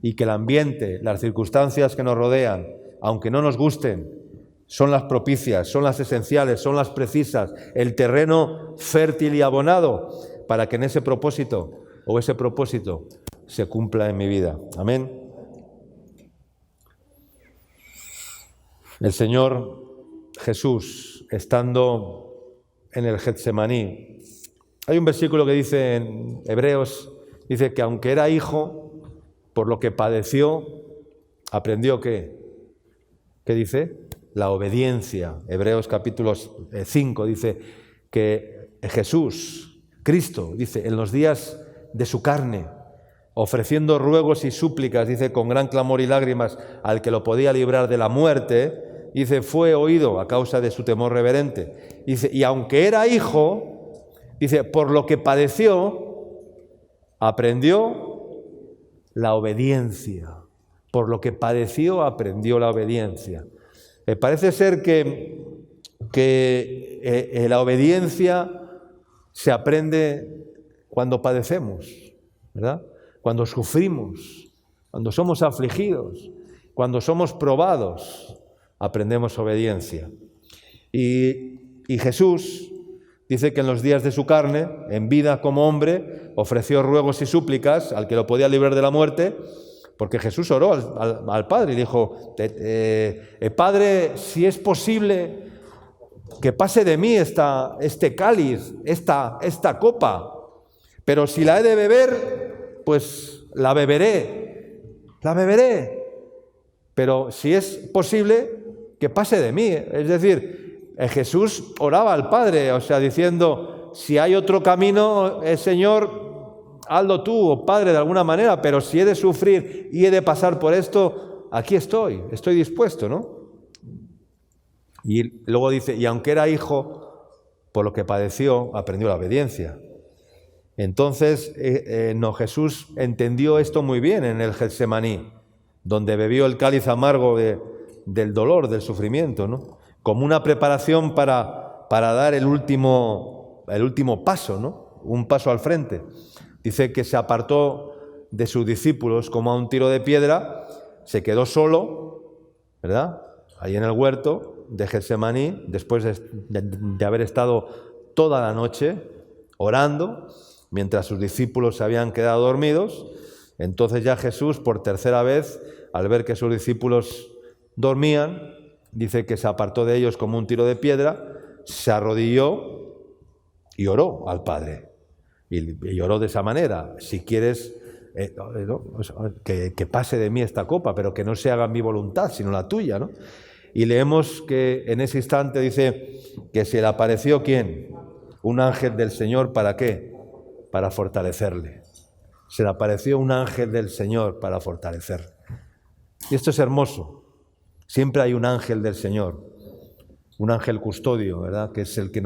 Y que el ambiente, las circunstancias que nos rodean, aunque no nos gusten, son las propicias, son las esenciales, son las precisas, el terreno fértil y abonado para que en ese propósito se cumpla en mi vida. Amén. El Señor Jesús, estando en el Getsemaní, hay un versículo que dice en Hebreos, dice que aunque era hijo, por lo que padeció, aprendió ¿qué? ¿Qué dice? La obediencia. Hebreos capítulo 5 dice que Jesús, Cristo, dice, en los días de su carne, ofreciendo ruegos y súplicas, dice, con gran clamor y lágrimas al que lo podía librar de la muerte, dice, fue oído a causa de su temor reverente. Dice, y aunque era hijo, dice, por lo que padeció, aprendió la obediencia. Por lo que padeció, aprendió la obediencia. Parece ser que la obediencia se aprende cuando padecemos, ¿verdad? Cuando sufrimos, cuando somos afligidos, cuando somos probados, aprendemos obediencia. Y Jesús dice que en los días de su carne, en vida como hombre, ofreció ruegos y súplicas al que lo podía librar de la muerte, porque Jesús oró al Padre y dijo, Padre, si es posible que pase de mí este cáliz, esta copa, pero si la he de beber, pues la beberé, pero si es posible que pase de mí. Es decir, Jesús oraba al Padre, o sea, diciendo, si hay otro camino, Señor, hazlo tú, o Padre, de alguna manera, pero si he de sufrir y he de pasar por esto, aquí estoy dispuesto, ¿no? Y luego dice, y aunque era hijo, por lo que padeció, aprendió la obediencia. Entonces, Jesús entendió esto muy bien en el Getsemaní, donde bebió el cáliz amargo del dolor, del sufrimiento, ¿no? Como una preparación para dar el último paso, ¿no? Un paso al frente. Dice que se apartó de sus discípulos como a un tiro de piedra, se quedó solo, ¿verdad? Ahí en el huerto de Getsemaní, después de haber estado toda la noche orando, mientras sus discípulos se habían quedado dormidos. Entonces ya Jesús, por tercera vez, al ver que sus discípulos dormían, dice que se apartó de ellos como un tiro de piedra, se arrodilló y oró al Padre. Y oró de esa manera, si quieres que pase de mí esta copa, pero que no se haga mi voluntad, sino la tuya, ¿no? Y leemos que en ese instante dice que se le apareció, ¿quién? Un ángel del Señor, ¿para qué? Para fortalecerle. Se le apareció un ángel del Señor para fortalecerle. Y esto es hermoso. Siempre hay un ángel del Señor, un ángel custodio, ¿verdad? Que es el que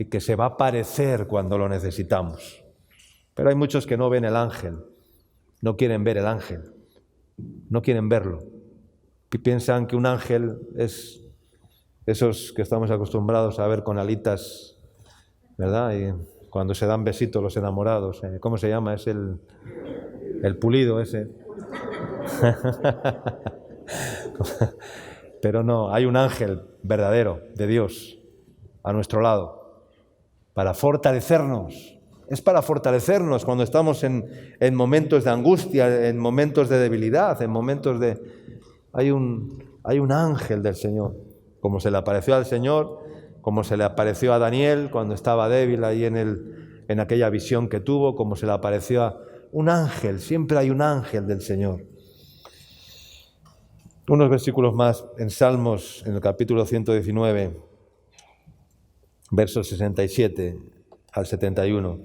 que se va a aparecer cuando lo necesitamos. Pero hay muchos que no ven el ángel, no quieren ver el ángel, no quieren verlo. Y piensan que un ángel es esos que estamos acostumbrados a ver con alitas, ¿verdad? Y cuando se dan besitos los enamorados, ¿cómo se llama? Es el pulido ese. Pero no, hay un ángel verdadero de Dios a nuestro lado para fortalecernos. Es para fortalecernos cuando estamos en momentos de angustia, en momentos de debilidad, en momentos de... Hay un ángel del Señor, como se le apareció al Señor, como se le apareció a Daniel cuando estaba débil ahí en aquella visión que tuvo, como se le apareció a un ángel. Siempre hay un ángel del Señor. Unos versículos más en Salmos, en el capítulo 119. versos 67 al 71.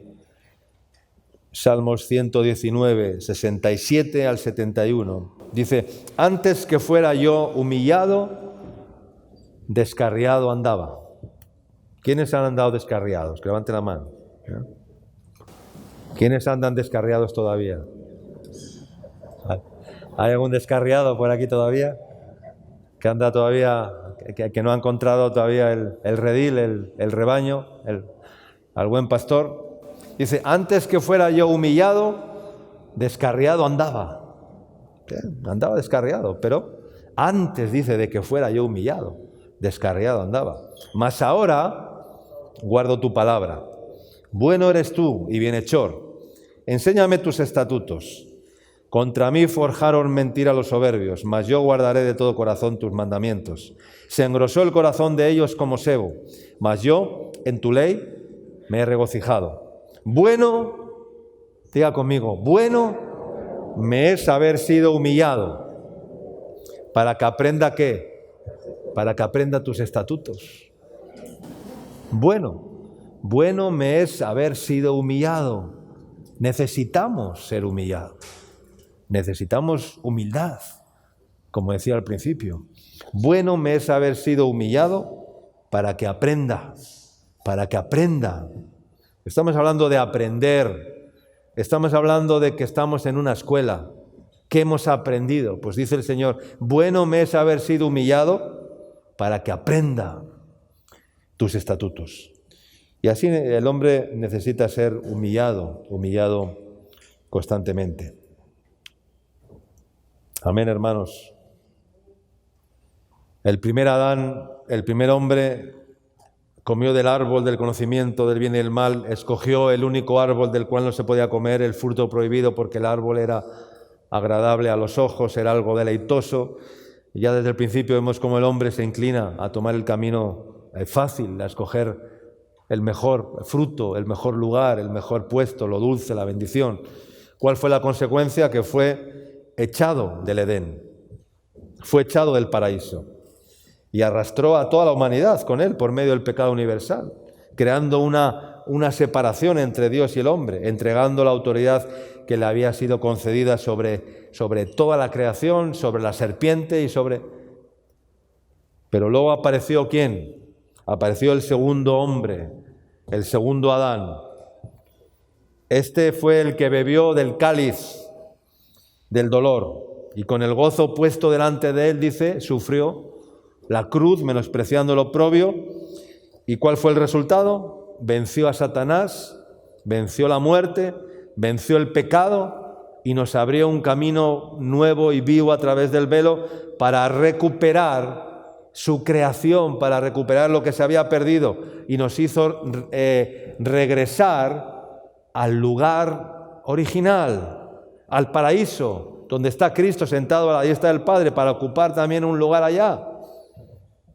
Salmos 119, 67 al 71. Dice, antes que fuera yo humillado, descarriado andaba. ¿Quiénes han andado descarriados? Que levanten la mano. ¿Quiénes andan descarriados todavía? ¿Hay algún descarriado por aquí todavía? Que anda todavía, que no ha encontrado todavía el redil, el rebaño, al buen pastor. Dice, antes que fuera yo humillado, descarriado andaba. Andaba descarriado, pero antes, dice, de que fuera yo humillado, descarriado andaba. Mas ahora guardo tu palabra. Bueno eres tú y bienhechor. Enséñame tus estatutos. Contra mí forjaron mentira los soberbios, mas yo guardaré de todo corazón tus mandamientos. Se engrosó el corazón de ellos como sebo, mas yo en tu ley me he regocijado. Bueno, diga conmigo, bueno me es haber sido humillado, para que aprenda ¿qué? Para que aprenda tus estatutos. Bueno me es haber sido humillado. Necesitamos ser humillados. Necesitamos humildad, como decía al principio. Bueno me es haber sido humillado para que aprenda, para que aprenda. Estamos hablando de aprender, estamos hablando de que estamos en una escuela. ¿Qué hemos aprendido? Pues dice el Señor, bueno me es haber sido humillado para que aprenda tus estatutos. Y así el hombre necesita ser humillado constantemente. Amén, hermanos. El primer Adán, el primer hombre, comió del árbol del conocimiento del bien y del mal, escogió el único árbol del cual no se podía comer, el fruto prohibido, porque el árbol era agradable a los ojos, era algo deleitoso. Y ya desde el principio vemos cómo el hombre se inclina a tomar el camino fácil, a escoger el mejor fruto, el mejor lugar, el mejor puesto, lo dulce, la bendición. ¿Cuál fue la consecuencia? Que fue echado del Edén, fue echado del paraíso y arrastró a toda la humanidad con él por medio del pecado universal, creando una separación entre Dios y el hombre, entregando la autoridad que le había sido concedida sobre toda la creación, sobre la serpiente y sobre... Pero luego apareció ¿quién? Apareció el segundo hombre, el segundo Adán. Este fue el que bebió del cáliz del dolor, y con el gozo puesto delante de él, dice, sufrió la cruz, menospreciando lo oprobio. ¿Y cuál fue el resultado? Venció a Satanás, venció la muerte, venció el pecado y nos abrió un camino nuevo y vivo a través del velo para recuperar su creación, para recuperar lo que se había perdido, y nos hizo regresar al lugar original, al paraíso, donde está Cristo sentado a la diestra del Padre, para ocupar también un lugar allá.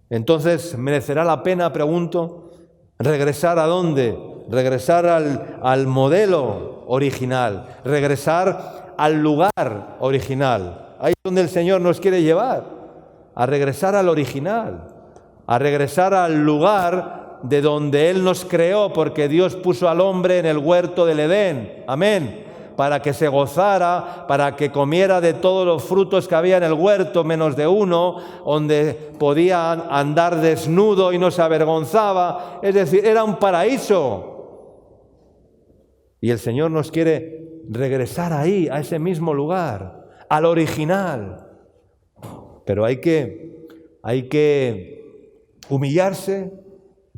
Entonces, ¿merecerá la pena, pregunto, regresar a dónde? Regresar al modelo original, regresar al lugar original. Ahí es donde el Señor nos quiere llevar, a regresar al original, a regresar al lugar de donde Él nos creó, porque Dios puso al hombre en el huerto del Edén. Amén. Para que se gozara, para que comiera de todos los frutos que había en el huerto, menos de uno, donde podía andar desnudo y no se avergonzaba. Es decir, era un paraíso. Y el Señor nos quiere regresar ahí, a ese mismo lugar, al original. Pero hay que humillarse.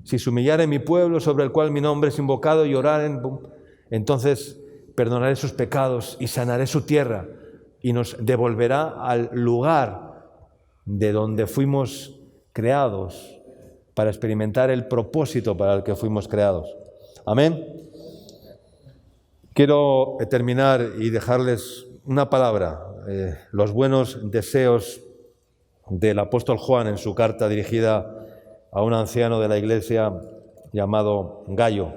Si se humillare mi pueblo, sobre el cual mi nombre es invocado, y orar, entonces perdonaré sus pecados y sanaré su tierra, y nos devolverá al lugar de donde fuimos creados, para experimentar el propósito para el que fuimos creados. Amén. Quiero terminar y dejarles una palabra, los buenos deseos del apóstol Juan en su carta dirigida a un anciano de la iglesia llamado Gayo.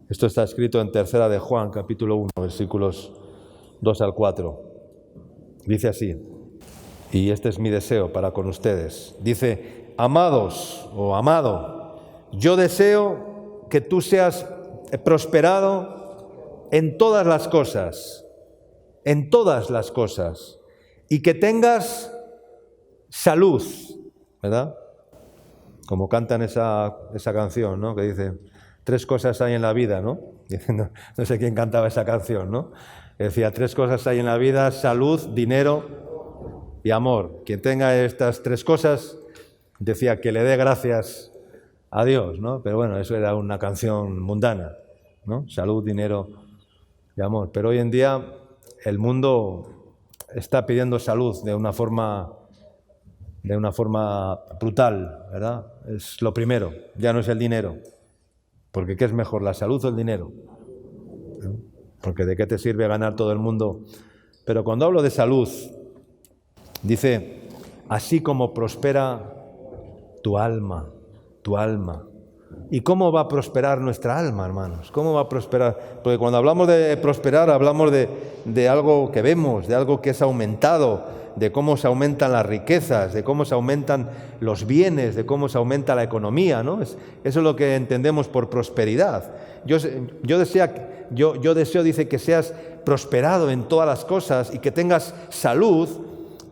Esto está escrito en Tercera de Juan, capítulo 1, versículos 2 al 4. Dice así, y este es mi deseo para con ustedes. Dice, amados o amado, yo deseo que tú seas prosperado en todas las cosas, y que tengas salud, ¿verdad? Como cantan esa canción, ¿no? Que dice, 3 cosas hay en la vida, ¿no? No sé quién cantaba esa canción, ¿no? Decía, 3 cosas hay en la vida: salud, dinero y amor. Quien tenga estas 3 cosas, decía que le dé gracias a Dios, ¿no? Pero bueno, eso era una canción mundana, ¿no? Salud, dinero y amor. Pero hoy en día el mundo está pidiendo salud de una forma brutal, ¿verdad? Es lo primero, ya no es el dinero. Porque ¿qué es mejor, la salud o el dinero? Porque ¿de qué te sirve ganar todo el mundo? Pero cuando hablo de salud, dice, así como prospera tu alma. ¿Y cómo va a prosperar nuestra alma, hermanos? ¿Cómo va a prosperar? Porque cuando hablamos de prosperar, hablamos de algo que vemos, de algo que es aumentado, de cómo se aumentan las riquezas, de cómo se aumentan los bienes, de cómo se aumenta la economía, ¿no? Eso es lo que entendemos por prosperidad. Yo deseo, dice, que seas prosperado en todas las cosas y que tengas salud,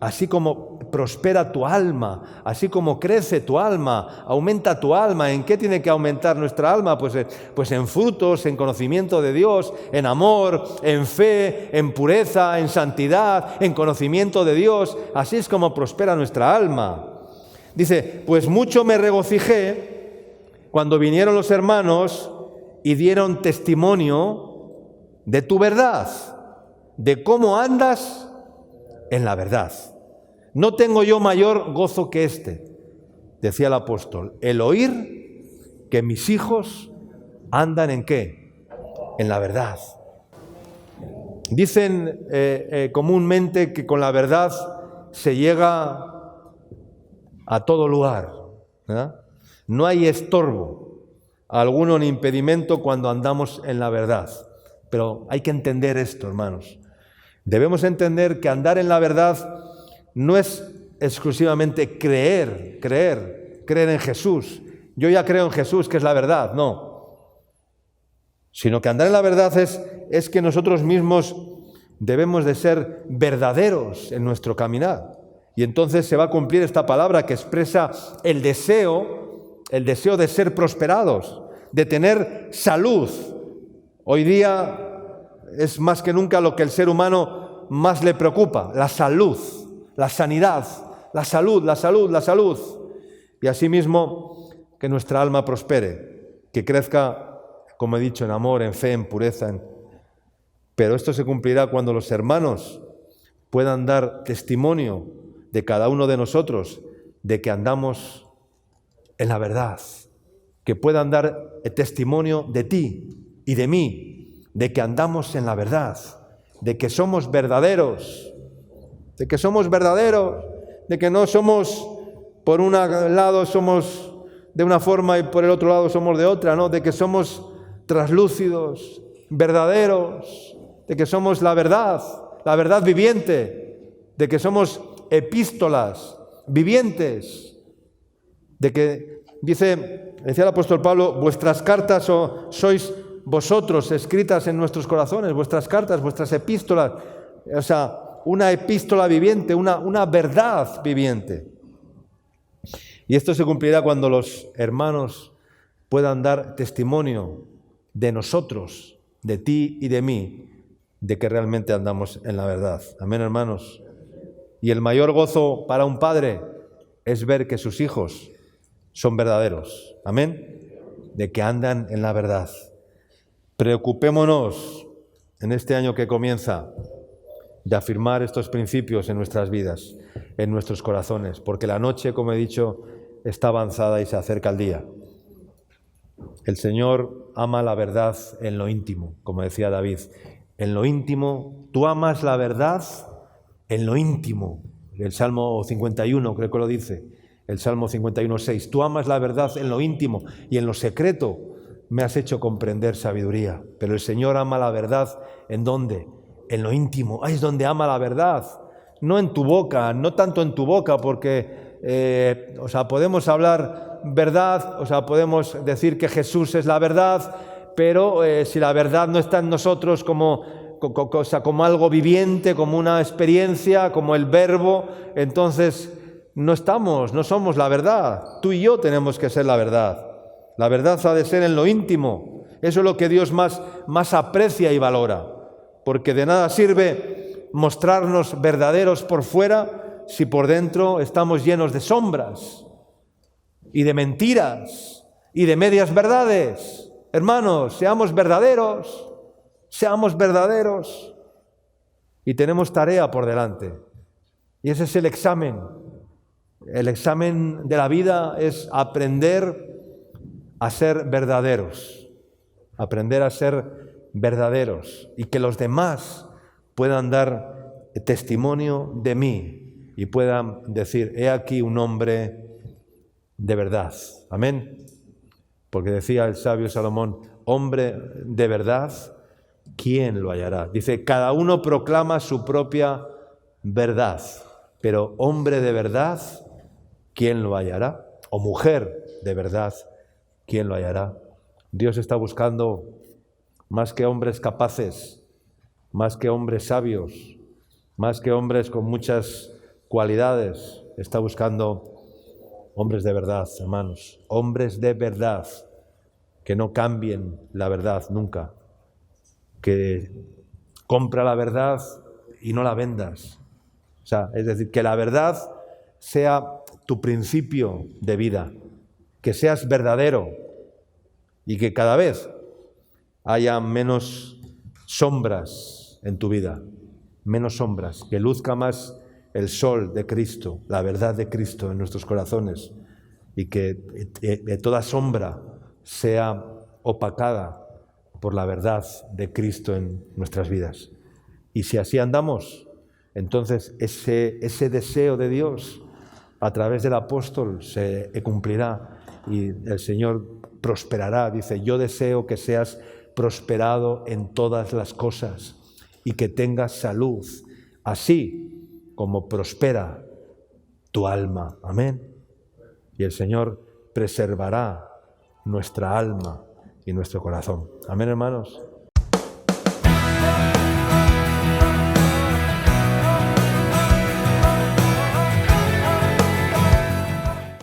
así como prospera tu alma, así como crece tu alma, aumenta tu alma. ¿En qué tiene que aumentar nuestra alma? Pues en frutos, en conocimiento de Dios, en amor, en fe, en pureza, en santidad, en conocimiento de Dios. Así es como prospera nuestra alma. Dice, pues mucho me regocijé cuando vinieron los hermanos y dieron testimonio de tu verdad, de cómo andas en la verdad. No tengo yo mayor gozo que este, decía el apóstol, el oír que mis hijos andan ¿en qué? En la verdad. Dicen comúnmente que con la verdad se llega a todo lugar, ¿verdad? No hay estorbo alguno ni impedimento cuando andamos en la verdad. Pero hay que entender esto, hermanos. Debemos entender que andar en la verdad no es exclusivamente creer en Jesús. Yo ya creo en Jesús, que es la verdad, no. Sino que andar en la verdad es que nosotros mismos debemos de ser verdaderos en nuestro caminar. Y entonces se va a cumplir esta palabra que expresa el deseo de ser prosperados, de tener salud. Hoy día es más que nunca lo que el ser humano más le preocupa, la salud. La sanidad, la salud. Y asimismo, que nuestra alma prospere, que crezca, como he dicho, en amor, en fe, en pureza. Pero esto se cumplirá cuando los hermanos puedan dar testimonio de cada uno de nosotros, de que andamos en la verdad, que puedan dar testimonio de ti y de mí, de que andamos en la verdad, de que somos verdaderos, de que no somos, por un lado somos de una forma y por el otro lado somos de otra, ¿no? De que somos translúcidos, verdaderos, de que somos la verdad viviente, de que somos epístolas vivientes, de que, decía el apóstol Pablo, vuestras cartas sois vosotros escritas en nuestros corazones, vuestras cartas, vuestras epístolas, o sea, una epístola viviente, una verdad viviente. Y esto se cumplirá cuando los hermanos puedan dar testimonio de nosotros, de ti y de mí, de que realmente andamos en la verdad. Amén, hermanos. Y el mayor gozo para un padre es ver que sus hijos son verdaderos. Amén. De que andan en la verdad. Preocupémonos en este año que comienza de afirmar estos principios en nuestras vidas, en nuestros corazones, porque la noche, como he dicho, está avanzada y se acerca el día. El Señor ama la verdad en lo íntimo, como decía David. En lo íntimo, tú amas la verdad en lo íntimo. El Salmo 51 creo que lo dice, el Salmo 51:6. Tú amas la verdad en lo íntimo y en lo secreto me has hecho comprender sabiduría. Pero el Señor ama la verdad, ¿en dónde? En lo íntimo. Ahí es donde ama la verdad. No en tu boca, no tanto en tu boca, porque podemos hablar verdad, podemos decir que Jesús es la verdad, pero si la verdad no está en nosotros como algo viviente, como una experiencia, como el verbo, entonces no somos la verdad. Tú y yo tenemos que ser la verdad. La verdad ha de ser en lo íntimo. Eso es lo que Dios más aprecia y valora, porque de nada sirve mostrarnos verdaderos por fuera si por dentro estamos llenos de sombras y de mentiras y de medias verdades. Hermanos, seamos verdaderos y tenemos tarea por delante. Y ese es el examen. El examen de la vida es aprender a ser verdaderos, y que los demás puedan dar testimonio de mí y puedan decir, he aquí un hombre de verdad. Amén. Porque decía el sabio Salomón, hombre de verdad, ¿quién lo hallará? Dice, cada uno proclama su propia verdad, pero hombre de verdad, ¿quién lo hallará? O mujer de verdad, ¿quién lo hallará? Dios está buscando más que hombres capaces, más que hombres sabios, más que hombres con muchas cualidades. Está buscando hombres de verdad, hermanos, hombres de verdad, que no cambien la verdad nunca, que compra la verdad y no la vendas. Es decir, que la verdad sea tu principio de vida, que seas verdadero y que cada vez haya menos sombras en tu vida, menos sombras, que luzca más el sol de Cristo, la verdad de Cristo en nuestros corazones, y que toda sombra sea opacada por la verdad de Cristo en nuestras vidas. Y si así andamos, entonces ese deseo de Dios a través del apóstol se cumplirá y el Señor prosperará. Dice, yo deseo que seas prosperado en todas las cosas y que tengas salud, así como prospera tu alma. Amén. Y el Señor preservará nuestra alma y nuestro corazón. Amén, hermanos.